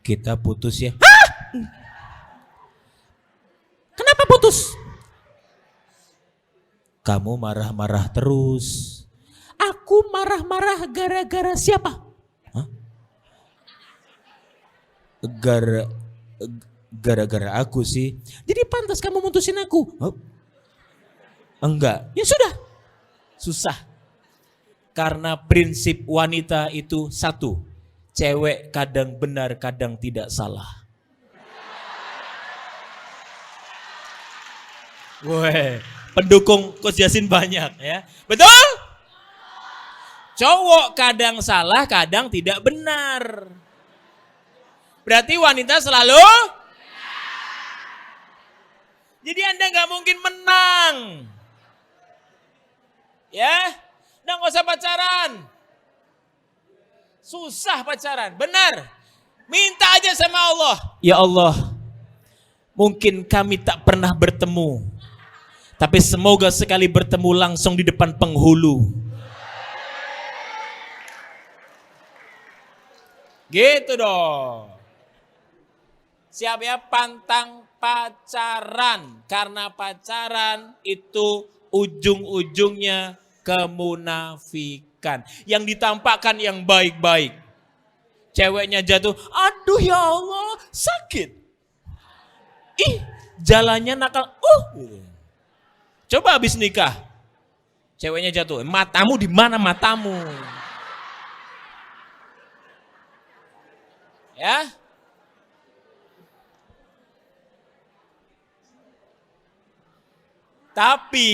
Kita putus ya. Hah? Kenapa putus? Kamu marah-marah terus. Aku marah-marah gara-gara siapa? Hah? Gara gara-gara aku sih. Jadi pantas kamu mutusin aku. Oh, enggak. Ya sudah. Susah. Karena prinsip wanita itu satu. Cewek kadang benar, kadang tidak salah. Weh, pendukung Coach Yasin banyak ya. Betul? Cowok kadang salah, kadang tidak benar. Berarti wanita selalu? Jadi Anda nggak mungkin menang. Ya, nggak usah pacaran. Susah pacaran, benar. Minta aja sama Allah. Ya Allah, mungkin kami tak pernah bertemu. Tapi semoga sekali bertemu langsung di depan penghulu. Gitu dong. Siap ya, pantang pacaran. Karena pacaran itu ujung-ujungnya kemunafikan. Yang ditampakkan yang baik-baik. Ceweknya jatuh, aduh ya Allah, sakit. Ih, jalannya nakal. Coba habis nikah. Ceweknya jatuh, matamu di mana matamu? Ya. Tapi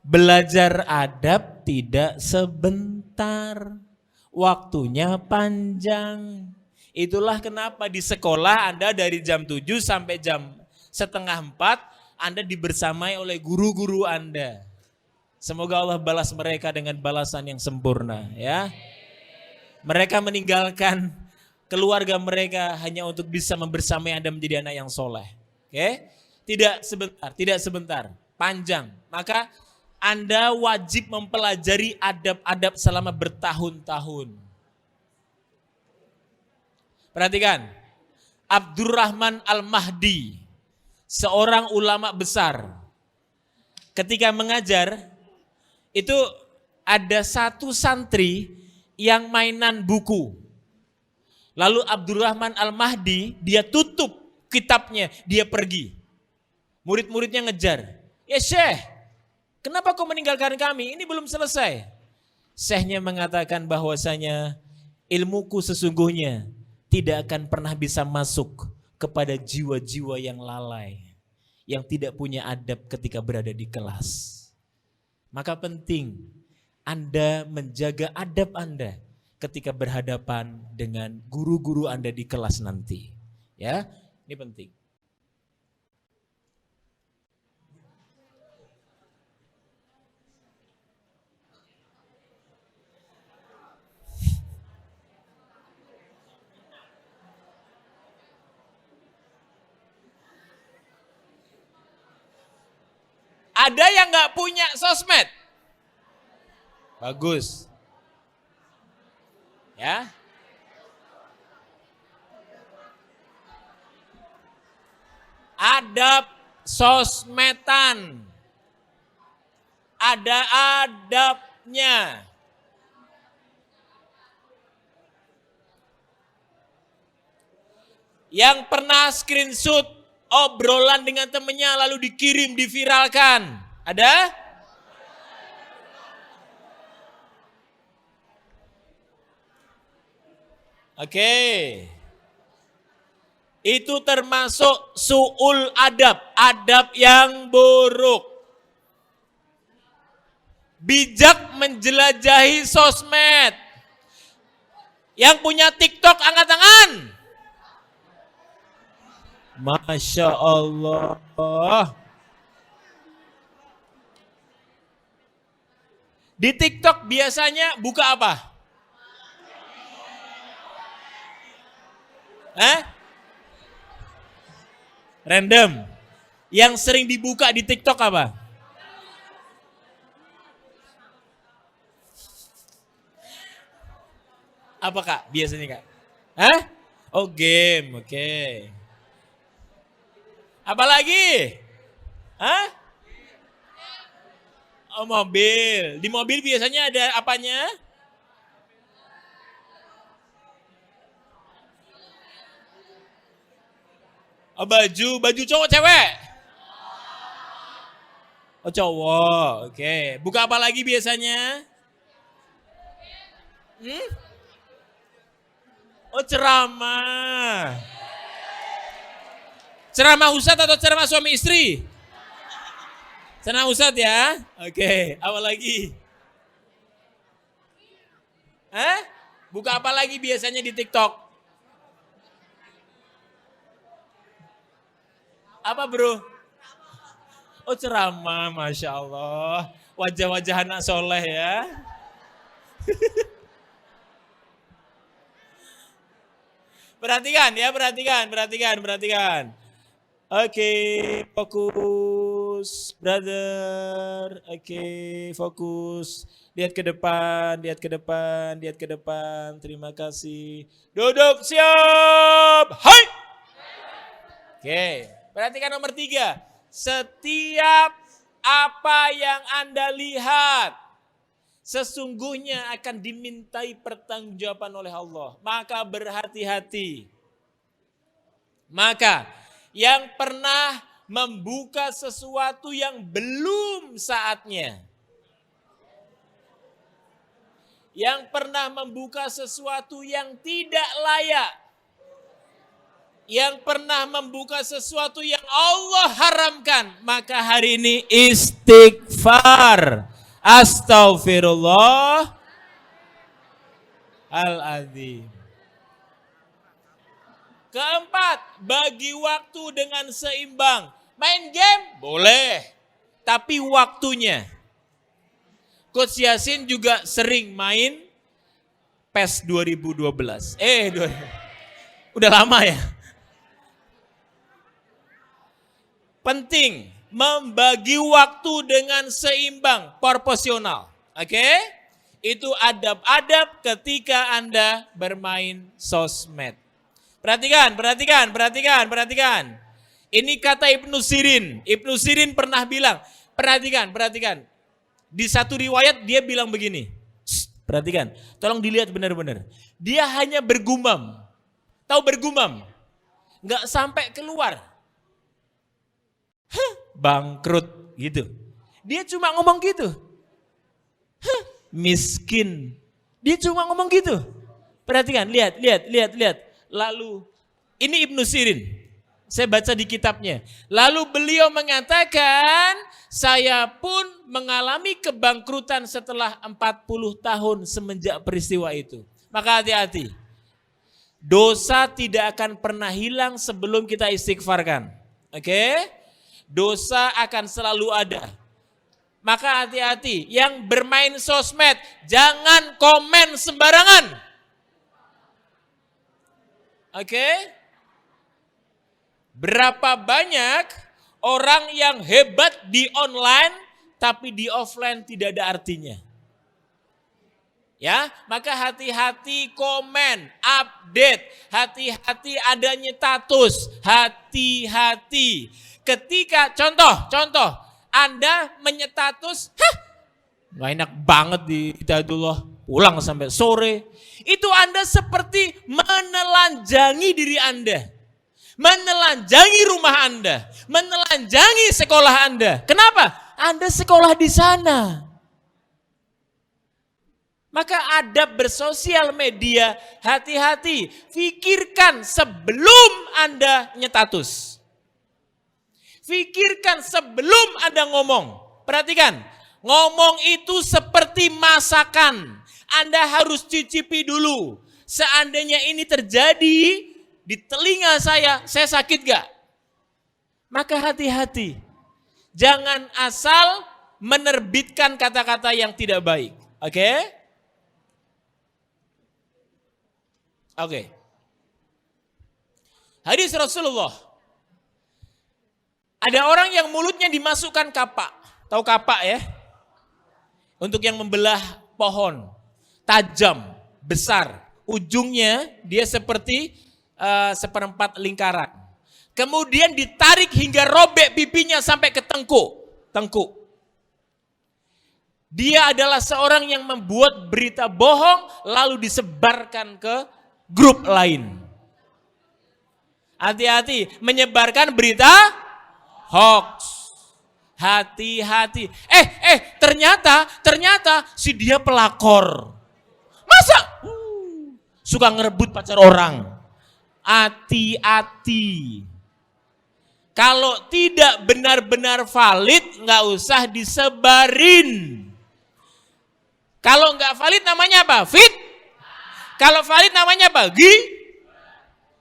belajar adab tidak sebentar. Waktunya panjang. Itulah kenapa di sekolah Anda dari jam 7 sampai jam setengah 4 Anda dibersamai oleh guru-guru Anda. Semoga Allah balas mereka dengan balasan yang sempurna ya. Mereka meninggalkan keluarga mereka hanya untuk bisa membersamai Anda menjadi anak yang soleh. Oke? Tidak sebentar, panjang. Maka Anda wajib mempelajari adab-adab selama bertahun-tahun. Perhatikan, Abdurrahman Al-Mahdi, seorang ulama besar. Ketika mengajar, itu ada satu santri yang mainan buku. Lalu Abdurrahman Al-Mahdi, dia tutup kitabnya, dia pergi. Murid-muridnya ngejar. Ya Syekh, kenapa kau meninggalkan kami? Ini belum selesai. Syekhnya mengatakan bahwasanya ilmuku sesungguhnya tidak akan pernah bisa masuk kepada jiwa-jiwa yang lalai, yang tidak punya adab ketika berada di kelas. Maka penting Anda menjaga adab Anda ketika berhadapan dengan guru-guru Anda di kelas nanti. Ya, ini penting. Ada yang nggak punya sosmed? Bagus. Ya. Adab sosmedan. Ada adabnya. Yang pernah screenshot obrolan dengan temennya lalu dikirim, diviralkan. Ada? Oke. Itu termasuk su'ul adab, adab yang buruk. Bijak menjelajahi sosmed. Yang punya TikTok angkat tangan. Masya Allah. Di TikTok biasanya buka apa? Random. Yang sering dibuka di TikTok apa? Apa Kak biasanya Kak? Oh game, oke. Apalagi? Oh mobil. Di mobil biasanya ada apanya? Oh, baju cowok cewek? Oh, cowok. Oke. Buka apa lagi biasanya? Oh, ceramah. Ceramah ustadz atau ceramah suami istri? Ceramah ustadz ya. Oke, apa lagi? Buka apa lagi biasanya di TikTok? Apa bro? Oh, ceramah, Masya Allah. Wajah-wajah anak soleh ya. Perhatikan ya, perhatikan. Oke, fokus, brother. Oke, fokus. Lihat ke depan. Terima kasih. Duduk siap. Hai. Oke, perhatikan nomor 3. Setiap apa yang Anda lihat, sesungguhnya akan dimintai pertanggungjawaban oleh Allah. Maka berhati-hati. Maka yang pernah membuka sesuatu yang belum saatnya. Yang pernah membuka sesuatu yang tidak layak. Yang pernah membuka sesuatu yang Allah haramkan. Maka hari ini istighfar. Astaghfirullah al-azim. Keempat, bagi waktu dengan seimbang. Main game? Boleh. Tapi waktunya. Coach Yasin juga sering main PES 2012. Udah lama ya. Penting membagi waktu dengan seimbang, proporsional. Oke? Itu adab-adab ketika Anda bermain sosmed. Perhatikan. Ini kata Ibnu Sirin. Ibnu Sirin pernah bilang, perhatikan. Di satu riwayat dia bilang begini. Perhatikan, tolong dilihat benar-benar. Dia hanya bergumam. Tahu bergumam? Nggak sampai keluar. Bangkrut gitu. Dia cuma ngomong gitu. Miskin. Dia cuma ngomong gitu. Perhatikan, lihat. Lalu ini Ibnu Sirin. Saya baca di kitabnya. Lalu beliau mengatakan, saya pun mengalami kebangkrutan setelah 40 tahun semenjak peristiwa itu. Maka hati-hati. Dosa tidak akan pernah hilang sebelum kita istighfarkan. Oke? Dosa akan selalu ada. Maka hati-hati, yang bermain sosmed jangan komen sembarangan. Oke? Berapa banyak orang yang hebat di online tapi di offline tidak ada artinya. Ya, maka hati-hati komen, update, hati-hati adanya status, hati-hati. Ketika contoh, Anda menyetatus, nggak enak banget di Hidayatullah, pulang sampai sore. Itu Anda seperti menelanjangi diri Anda. Menelanjangi rumah Anda. Menelanjangi sekolah Anda. Kenapa? Anda sekolah di sana. Maka adab bersosial media, hati-hati. Pikirkan sebelum Anda nyetatus. Pikirkan sebelum Anda ngomong. Perhatikan, ngomong itu seperti masakan. Anda harus cicipi dulu. Seandainya ini terjadi di telinga saya sakit gak? Maka hati-hati. Jangan asal menerbitkan kata-kata yang tidak baik. Oke. Hadis Rasulullah. Ada orang yang mulutnya dimasukkan kapak. Tahu kapak ya? Untuk yang membelah pohon. Tajam, besar. Ujungnya dia seperti seperempat lingkaran. Kemudian ditarik hingga robek pipinya sampai ke tengkuk. Dia adalah seorang yang membuat berita bohong lalu disebarkan ke grup lain. Hati-hati menyebarkan berita hoax. Hati-hati. Ternyata si dia pelakor. Masa? Suka ngerebut pacar orang. Hati-hati. Kalau tidak benar-benar valid, nggak usah disebarin. Kalau nggak valid namanya apa? Fit. Kalau valid namanya apa?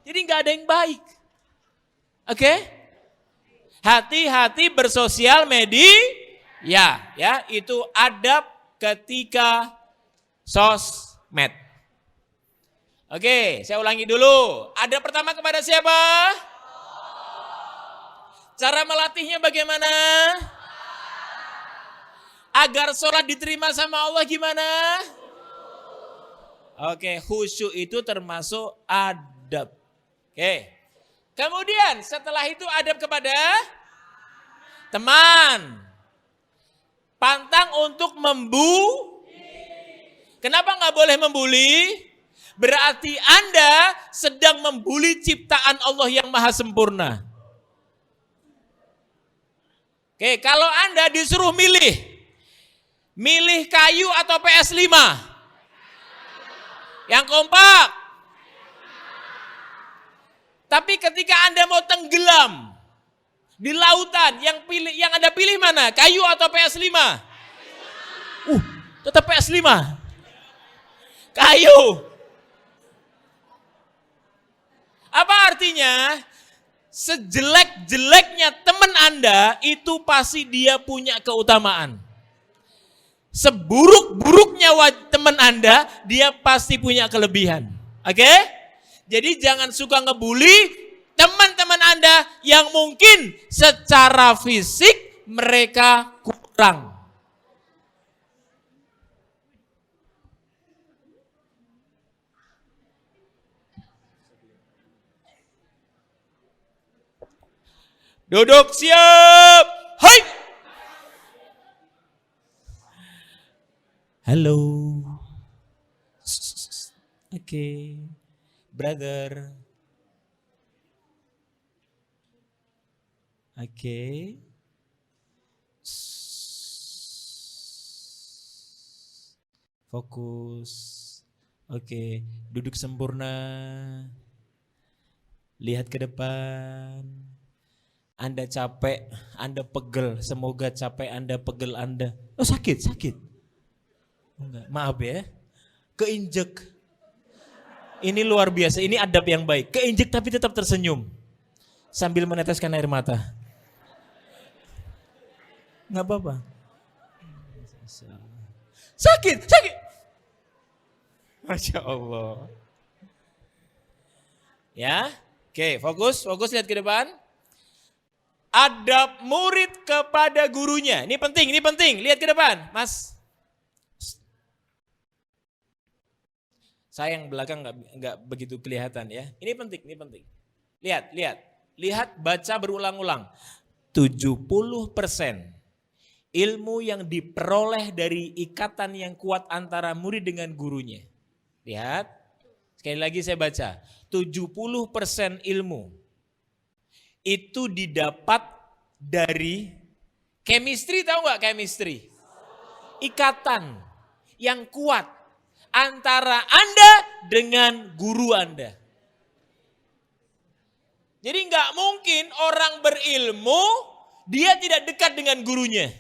Jadi nggak ada yang baik. Oke? Hati-hati bersosial media. Ya, itu adab ketika sosmed. Oke, saya ulangi dulu. Adab pertama kepada siapa? Cara melatihnya bagaimana? Agar sholat diterima sama Allah gimana? Oke, khusyuk itu termasuk adab. Oke. Kemudian setelah itu adab kepada teman. Pantang untuk Kenapa nggak boleh membuli? Berarti Anda sedang membuli ciptaan Allah yang maha sempurna. Oke, kalau Anda disuruh milih kayu atau PS5? Yang kompak. Tapi ketika Anda mau tenggelam di lautan, yang Anda pilih mana? Kayu atau PS5? Tetap PS5. Kayu. Apa artinya? Sejelek-jeleknya teman Anda, itu pasti dia punya keutamaan. Seburuk-buruknya teman Anda, dia pasti punya kelebihan. Oke? Jadi jangan suka ngebully teman-teman Anda yang mungkin secara fisik mereka kurang. Duduk siap. Hai. Halo. Oke. Brother. Oke. Fokus. Oke, duduk sempurna. Lihat ke depan. Anda capek, Anda pegel. Semoga capek Anda, pegel Anda. Oh sakit. Enggak, maaf ya. Keinjek. Ini luar biasa, ini adab yang baik. Keinjek tapi tetap tersenyum. Sambil meneteskan air mata. Enggak apa-apa. Sakit. Masya Allah. Ya, oke, fokus lihat ke depan. Adab murid kepada gurunya. Ini penting. Lihat ke depan, Mas. Saya yang belakang nggak begitu kelihatan ya. Ini penting. Lihat, baca berulang-ulang. 70% ilmu yang diperoleh dari ikatan yang kuat antara murid dengan gurunya. Lihat, sekali lagi saya baca. 70% ilmu itu didapat dari chemistry, tahu nggak chemistry? Ikatan yang kuat antara Anda dengan guru Anda. Jadi nggak mungkin orang berilmu dia tidak dekat dengan gurunya.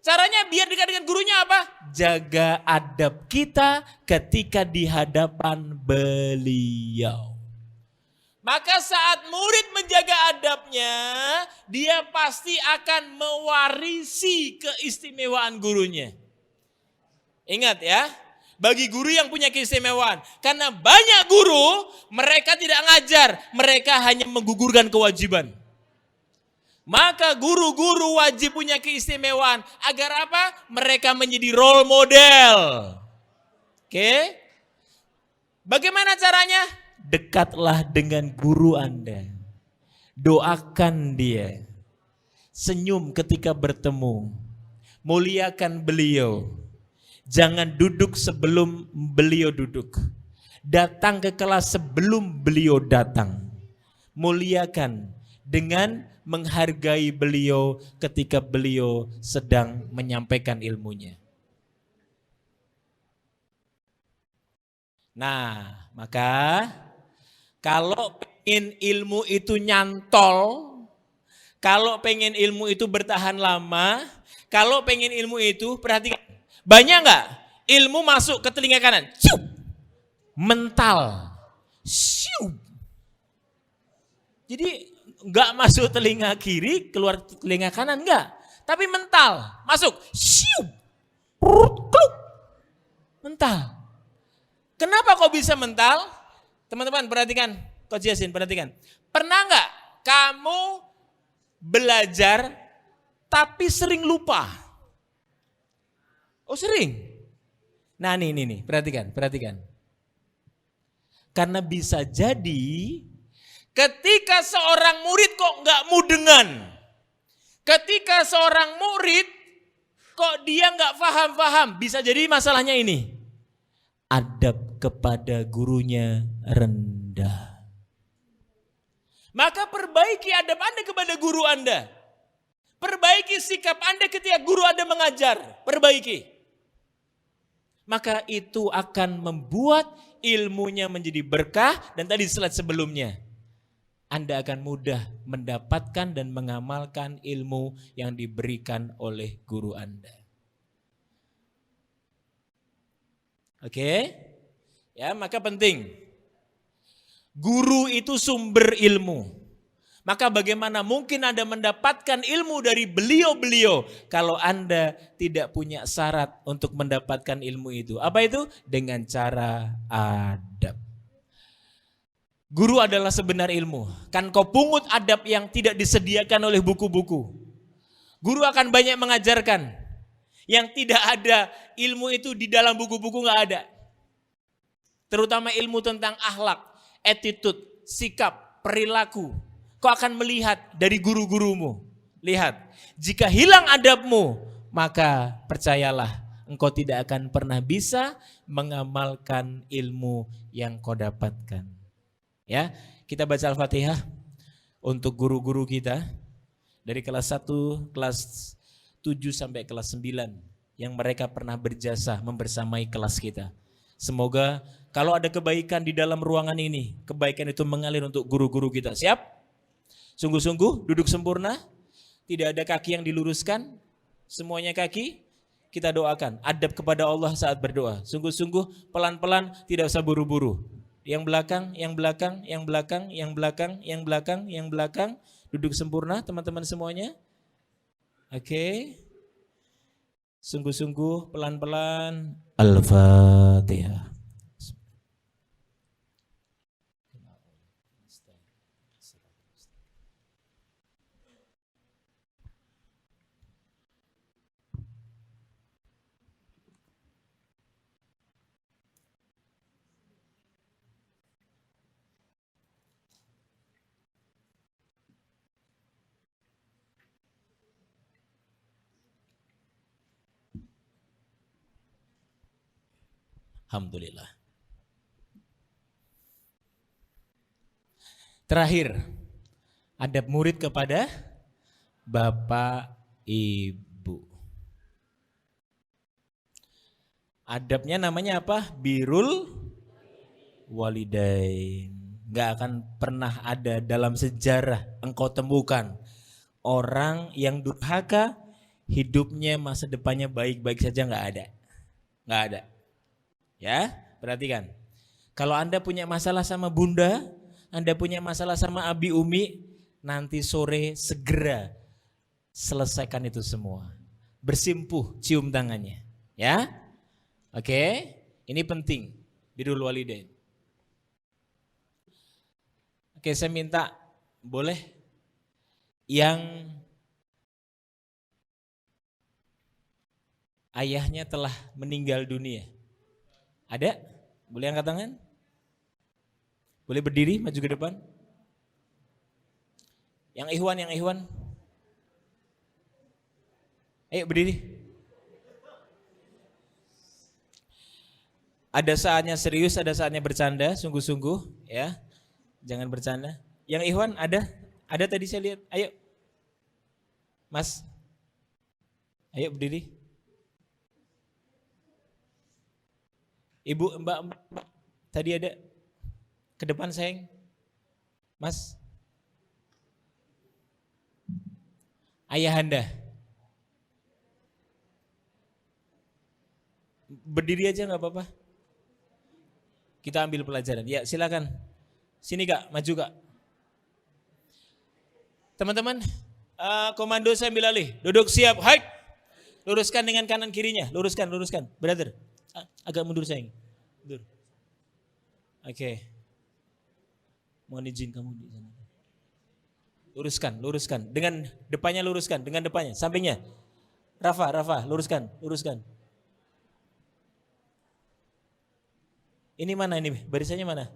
Caranya biar dekat dengan gurunya apa? Jaga adab kita ketika di hadapan beliau. Maka saat murid menjaga adabnya, dia pasti akan mewarisi keistimewaan gurunya. Ingat ya, bagi guru yang punya keistimewaan. Karena banyak guru, mereka tidak ngajar, mereka hanya menggugurkan kewajiban. Maka guru-guru wajib punya keistimewaan. Agar apa? Mereka menjadi role model. Oke? Bagaimana caranya? Dekatlah dengan guru Anda. Doakan dia. Senyum ketika bertemu. Muliakan beliau. Jangan duduk sebelum beliau duduk. Datang ke kelas sebelum beliau datang. muliakan dengan menghargai beliau ketika beliau sedang menyampaikan ilmunya. Nah, maka kalau pengen ilmu itu nyantol, kalau pengen ilmu itu bertahan lama, kalau pengen ilmu itu, perhatikan, banyak nggak ilmu masuk ke telinga kanan? Ciup, mental. Ciup. Jadi nggak masuk telinga kiri, keluar telinga kanan, nggak. Tapi mental, masuk. Ciup. Kluk. Mental. Kenapa kok bisa mental? Teman-teman perhatikan, Coach Yasin perhatikan. Pernah nggak kamu belajar tapi sering lupa? Oh sering. Nah nih, perhatikan. Karena bisa jadi ketika seorang murid kok nggak mudengan, ketika seorang murid kok dia nggak paham, bisa jadi masalahnya ini, adab kepada gurunya rendah. Maka perbaiki adab Anda kepada guru Anda. Perbaiki sikap Anda ketika guru Anda mengajar. Perbaiki. Maka itu akan membuat ilmunya menjadi berkah. Dan tadi slide sebelumnya, Anda akan mudah mendapatkan dan mengamalkan ilmu yang diberikan oleh guru Anda. Oke? Ya, maka penting. Guru itu sumber ilmu. Maka bagaimana mungkin Anda mendapatkan ilmu dari beliau-beliau kalau Anda tidak punya syarat untuk mendapatkan ilmu itu? Apa itu? Dengan cara adab. Guru adalah sebenar ilmu. Kan kau pungut adab yang tidak disediakan oleh buku-buku. Guru akan banyak mengajarkan yang tidak ada ilmu itu di dalam buku-buku, nggak ada. Terutama ilmu tentang akhlak, attitude, sikap, perilaku. Kau akan melihat dari guru-gurumu. Lihat, jika hilang adabmu, maka percayalah engkau tidak akan pernah bisa mengamalkan ilmu yang kau dapatkan. Ya, kita baca Al-Fatihah untuk guru-guru kita dari kelas 1, kelas 7 sampai kelas 9 yang mereka pernah berjasa membersamai kelas kita. Semoga kalau ada kebaikan di dalam ruangan ini, kebaikan itu mengalir untuk guru-guru kita. Siap? Sungguh-sungguh duduk sempurna, tidak ada kaki yang diluruskan, semuanya kaki. Kita doakan adab kepada Allah saat berdoa. Sungguh-sungguh pelan-pelan, tidak usah buru-buru. Yang belakang, yang belakang, yang belakang, yang belakang, yang belakang, yang belakang. Duduk sempurna teman-teman semuanya. Oke. Sungguh-sungguh pelan-pelan. Al-Fatihah. Alhamdulillah. Terakhir, adab murid kepada bapak ibu. Adabnya namanya apa? Birrul walidain. Gak akan pernah ada dalam sejarah engkau temukan orang yang durhaka hidupnya masa depannya baik-baik saja, gak ada. Gak ada. Ya, perhatikan. Kalau Anda punya masalah sama bunda, Anda punya masalah sama abi umi, nanti sore segera selesaikan itu semua. Bersimpuh, cium tangannya. Ya, oke, ini penting. Birrul walidain. Oke, saya minta boleh yang ayahnya telah meninggal dunia. Ada? Boleh angkat tangan? Boleh berdiri, maju ke depan. Yang Ikhwan. Ayo berdiri. Ada saatnya serius, ada saatnya bercanda, sungguh-sungguh ya. Jangan bercanda. Yang Ikhwan ada? Ada tadi saya lihat. Ayo. Mas. Ayo berdiri. Ibu, Mbak, tadi ada ke depan sayang. Mas. Ayahanda. Berdiri aja nggak apa-apa. Kita ambil pelajaran. Ya, silakan. Sini Kak, maju Kak. Teman-teman, komando saya ambil alih. Duduk siap, hike. Luruskan dengan kanan kirinya. Luruskan. Brother, agak mundur sayang. Mundur. Oke. Mohon izin kamu di sana. Luruskan. Dengan depannya luruskan. Dengan depannya, sampingnya. Rafa, luruskan. Ini mana ini? Barisannya mana?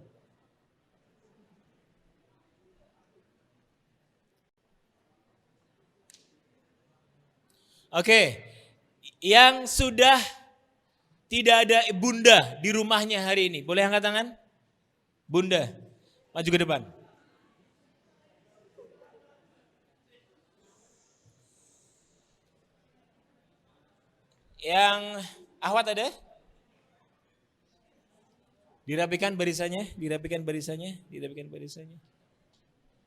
Oke. Yang sudah tidak ada bunda di rumahnya hari ini, boleh angkat tangan? Bunda, maju ke depan. Yang Ahwat ada? Dirapikan barisannya.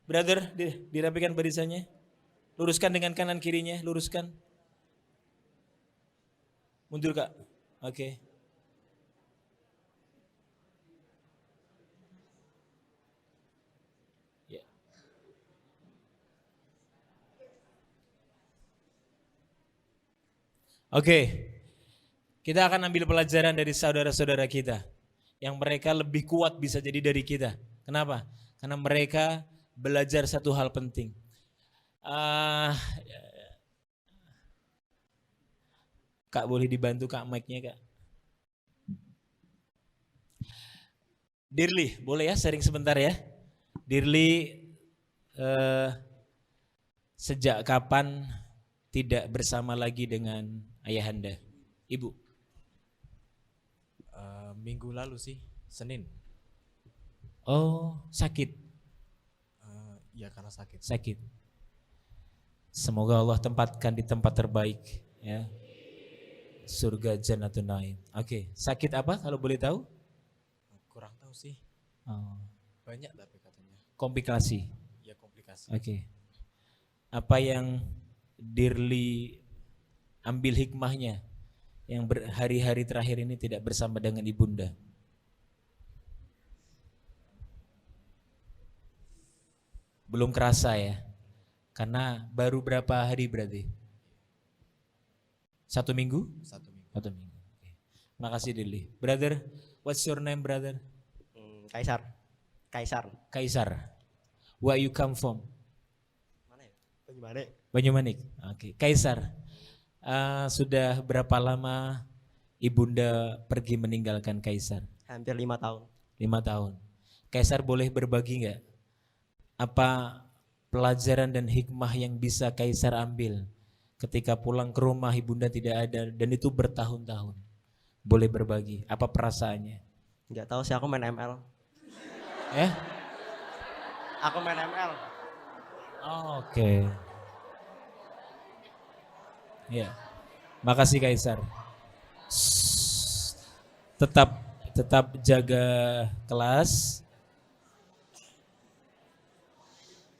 Brother, dirapikan barisannya. Luruskan dengan kanan kirinya, luruskan. Mundur Kak. Oke. Ya. Oke. Kita akan ambil pelajaran dari saudara-saudara kita. Yang mereka lebih kuat bisa jadi dari kita. Kenapa? Karena mereka belajar satu hal penting. Kak boleh dibantu Kak mic-nya Kak. Dirli, boleh ya sharing sebentar ya. Dirli, sejak kapan tidak bersama lagi dengan ayahanda? Ibu? Minggu lalu sih, Senin. Oh, sakit? Ya karena sakit. Sakit. Semoga Allah tempatkan di tempat terbaik ya. Surga Jannatul Naim. Oke, sakit apa kalau boleh tahu? Kurang tahu sih. Oh. Banyak tapi katanya. Komplikasi. Ya komplikasi. Oke. Apa yang Dirli ambil hikmahnya yang hari-hari terakhir ini tidak bersama dengan ibunda? Belum kerasa ya? Karena baru berapa hari berarti? 1 minggu? 1 minggu. 1 minggu. Okay. Makasih Dirli. Brother, what's your name brother? Kaisar. Where you come from? Mana ya? Banyumanik. Banyumanik. Oke. Kaisar. Sudah berapa lama ibunda pergi meninggalkan Kaisar? Hampir 5 tahun. 5 tahun. Kaisar boleh berbagi nggak? Apa pelajaran dan hikmah yang bisa Kaisar ambil ketika pulang ke rumah ibunda tidak ada dan itu bertahun-tahun? Boleh berbagi. Apa perasaannya? Enggak tahu sih, aku main ML. Aku main ML. Oh, oke. Ya. Makasih Kaisar. Tetap jaga kelas.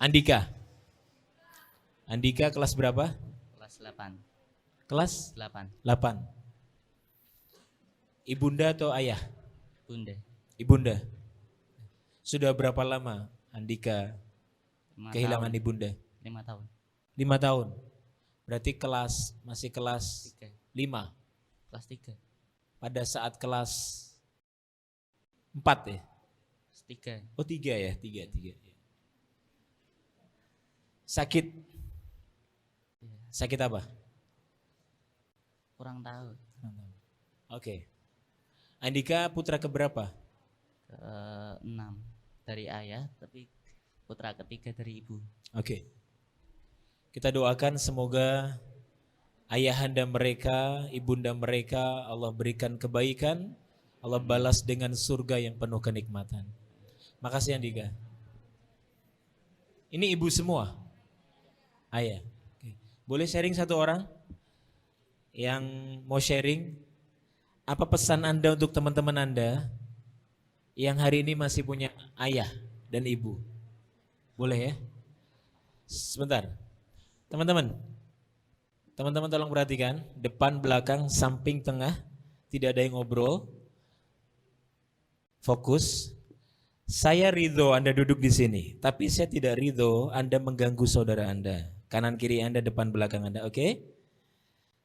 Andika kelas berapa? Kelas 8. Kelas 8. 8. Ibunda atau ayah? Bunda. Ibunda. Sudah berapa lama Andika 5 kehilangan tahun. ibunda? 5 tahun. 5 tahun. Berarti masih kelas 3. 5. Kelas 3. Pada saat kelas 4 ya? Kelas 3. Oh 3 ya? 3. Sakit? Sakit apa? Kurang tahu. Oke. Andika putra keberapa? Ke-6 dari ayah, tapi putra ketiga dari ibu. Oke. Kita doakan semoga ayahanda mereka, ibunda mereka Allah berikan kebaikan, Allah balas dengan surga yang penuh kenikmatan. Makasih Andika. Ini ibu semua? Ayah. Oke. Boleh sharing satu orang yang mau sharing? Apa pesan Anda untuk teman-teman Anda yang hari ini masih punya ayah dan ibu? Boleh ya? Sebentar. Teman-teman. Teman-teman tolong perhatikan. Depan, belakang, samping, tengah. Tidak ada yang ngobrol. Fokus. Saya ridho Anda duduk di sini, tapi saya tidak ridho Anda mengganggu saudara Anda. Kanan kiri Anda, depan belakang Anda, oke?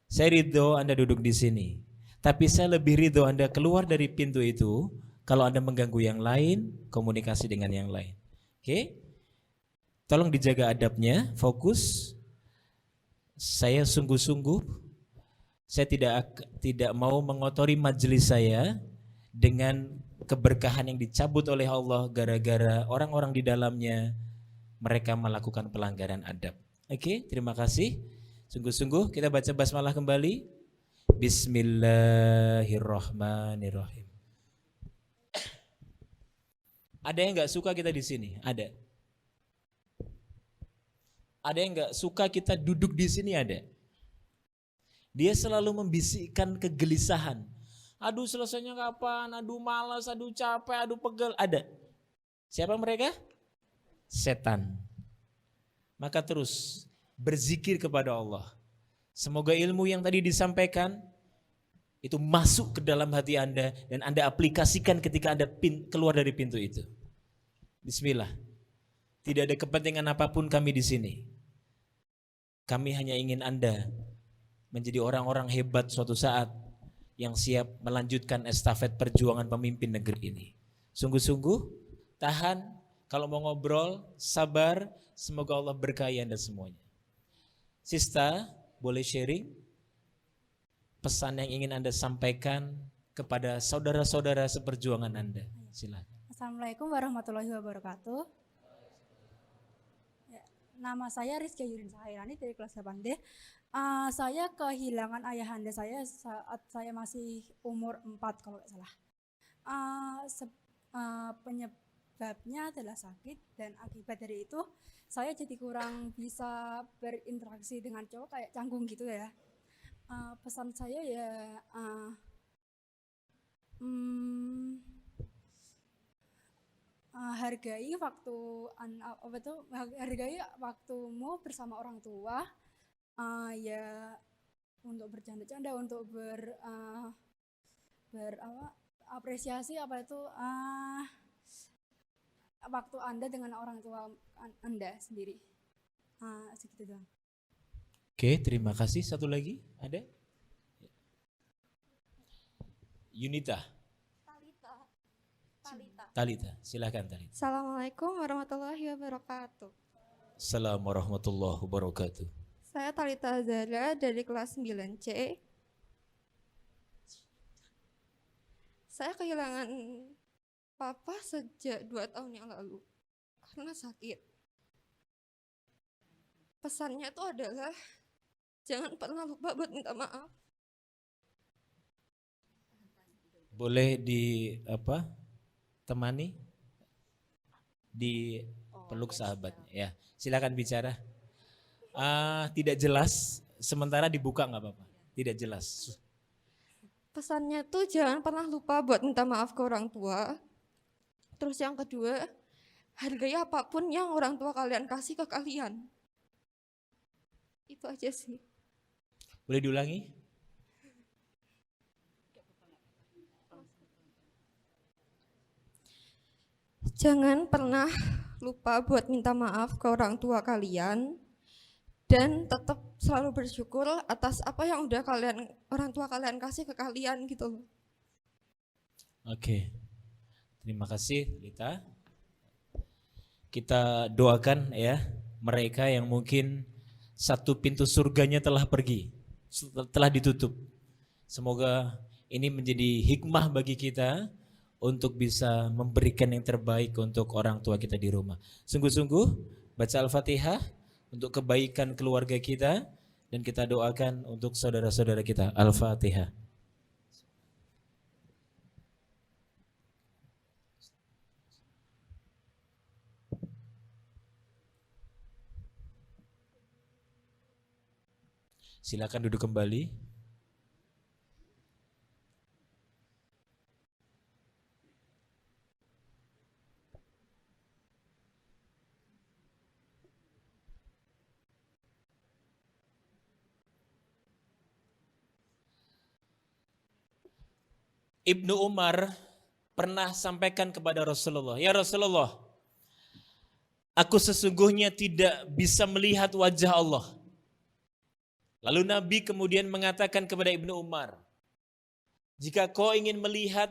Saya ridho Anda duduk di sini, tapi saya lebih ridho Anda keluar dari pintu itu kalau Anda mengganggu yang lain, komunikasi dengan yang lain. Oke? Tolong dijaga adabnya, fokus. Saya sungguh-sungguh, saya tidak mau mengotori majelis saya dengan keberkahan yang dicabut oleh Allah gara-gara orang-orang di dalamnya mereka melakukan pelanggaran adab. Oke, terima kasih. Sungguh-sungguh kita baca basmalah kembali. Bismillahirrahmanirrahim. Ada yang nggak suka kita di sini? Ada. Ada yang nggak suka kita duduk di sini? Ada. Dia selalu membisikkan kegelisahan. Aduh selesainya kapan, aduh malas, aduh capek, aduh pegel. Ada. Siapa mereka? Setan. Maka terus berzikir kepada Allah. Semoga ilmu yang tadi disampaikan itu masuk ke dalam hati Anda dan Anda aplikasikan ketika Anda keluar dari pintu itu. Bismillah. Tidak ada kepentingan apapun kami di sini. Kami hanya ingin Anda menjadi orang-orang hebat suatu saat yang siap melanjutkan estafet perjuangan pemimpin negeri ini. Sungguh-sungguh, tahan, kalau mau ngobrol, sabar, semoga Allah berkahi Anda semuanya. Sista, boleh sharing pesan yang ingin Anda sampaikan kepada saudara-saudara seperjuangan Anda. Silakan. Assalamualaikum warahmatullahi wabarakatuh. Ya, nama saya Rizky Yurin Sahirani dari kelas 8D. Saya kehilangan ayahanda saya saat saya masih umur 4 kalau tidak salah. Penyebabnya adalah sakit dan akibat dari itu saya jadi kurang bisa berinteraksi dengan cowok kayak canggung gitu ya. Pesan saya ya hargai hargai waktumu bersama orang tua. Ya untuk bercanda-canda, untuk apresiasi waktu Anda dengan orang tua Anda sendiri. Segitu doang. Oke, terima kasih. Satu lagi ada? Yunita. Talita, silakan Talita. Assalamualaikum warahmatullahi wabarakatuh. Assalamualaikum warahmatullahi wabarakatuh. Saya Talita Zara dari kelas 9C. Saya kehilangan papa sejak 2 tahun yang lalu karena sakit. Pesannya itu adalah jangan pernah lupa buat minta maaf. Boleh temani di peluk sahabatnya ya. Silakan bicara. Tidak jelas, sementara dibuka nggak apa-apa. Tidak jelas. Pesannya tuh jangan pernah lupa buat minta maaf ke orang tua. Terus yang kedua, hargai apapun yang orang tua kalian kasih ke kalian. Itu aja sih. Boleh diulangi? Jangan pernah lupa buat minta maaf ke orang tua kalian. Dan tetap selalu bersyukur atas apa yang udah orang tua kalian kasih ke kalian gitu loh. Oke. Terima kasih Lita. Kita doakan ya mereka yang mungkin satu pintu surganya telah pergi, telah ditutup. Semoga ini menjadi hikmah bagi kita untuk bisa memberikan yang terbaik untuk orang tua kita di rumah. Sungguh-sungguh baca Al-Fatihah untuk kebaikan keluarga kita dan kita doakan untuk saudara-saudara kita. Al-Fatihah. Silakan duduk kembali. Ibnu Umar pernah sampaikan kepada Rasulullah, "Ya Rasulullah, aku sesungguhnya tidak bisa melihat wajah Allah." Lalu Nabi kemudian mengatakan kepada Ibnu Umar, "Jika kau ingin melihat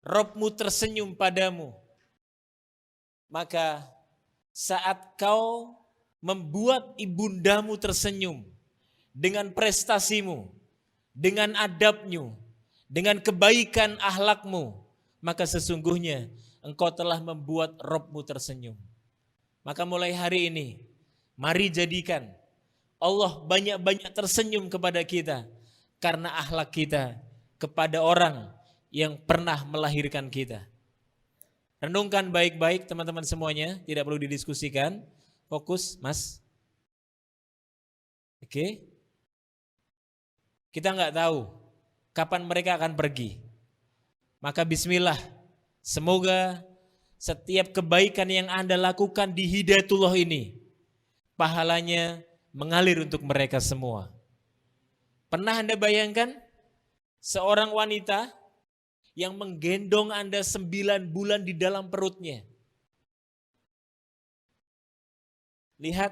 Rabbmu tersenyum padamu, maka saat kau membuat ibundamu tersenyum dengan prestasimu, dengan adabmu, dengan kebaikan akhlakmu, maka sesungguhnya engkau telah membuat Rabbmu tersenyum." Maka mulai hari ini, mari jadikan Allah banyak-banyak tersenyum kepada kita karena akhlak kita kepada orang yang pernah melahirkan kita. Renungkan baik-baik teman-teman semuanya, tidak perlu didiskusikan. Fokus, Mas. Oke. Kita nggak tahu kapan mereka akan pergi. Maka bismillah, semoga setiap kebaikan yang Anda lakukan di Hidayatullah ini, pahalanya mengalir untuk mereka semua. Pernah Anda bayangkan seorang wanita yang menggendong Anda 9 bulan di dalam perutnya? Lihat,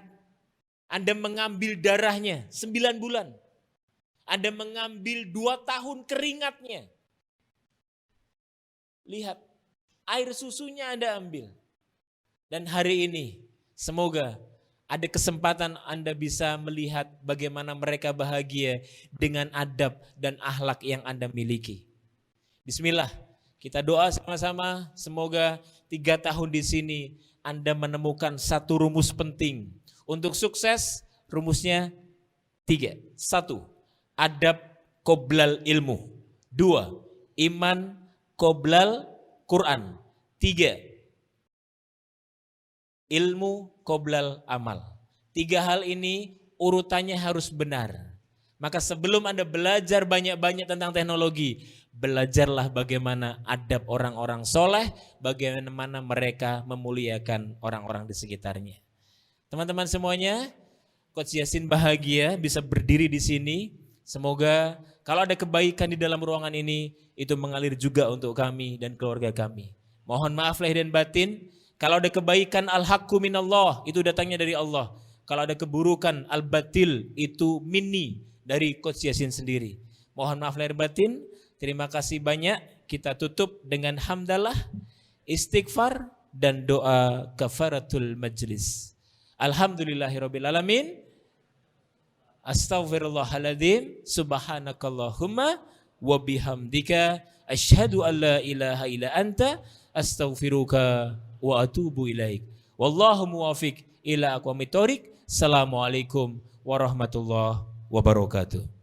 Anda mengambil darahnya 9 bulan. Anda mengambil 2 tahun keringatnya. Lihat, air susunya Anda ambil. Dan hari ini, semoga ada kesempatan Anda bisa melihat bagaimana mereka bahagia dengan adab dan akhlak yang Anda miliki. Bismillah, kita doa sama-sama, semoga 3 tahun di sini Anda menemukan satu rumus penting. Untuk sukses, rumusnya 3. 1. Adab qoblal ilmu. 2. Iman qoblal Quran. 3. Ilmu qoblal amal. 3 hal ini urutannya harus benar. Maka sebelum Anda belajar banyak-banyak tentang teknologi, belajarlah bagaimana adab orang-orang soleh, bagaimana mereka memuliakan orang-orang di sekitarnya. Teman-teman semuanya, Coach Yasin bahagia bisa berdiri di sini. Semoga kalau ada kebaikan di dalam ruangan ini, itu mengalir juga untuk kami dan keluarga kami. Mohon maaf lahir dan batin. Kalau ada kebaikan al-haqqu minallah, itu datangnya dari Allah. Kalau ada keburukan al-batil, itu minni, dari Coach Yasin sendiri. Mohon maaf lahir batin. Terima kasih banyak. Kita tutup dengan hamdalah, istighfar, dan doa kafaratul majlis. Alhamdulillahirabbil alamin. Astaghfirullahaladzim. Subhanakallahumma wa bihamdika asyhadu an la ilaha illa anta astaghfiruka wa atubu ilaik. Wallahu muwafiq ila aqwamit thoriq. Assalamualaikum warahmatullahi wabarakatuh.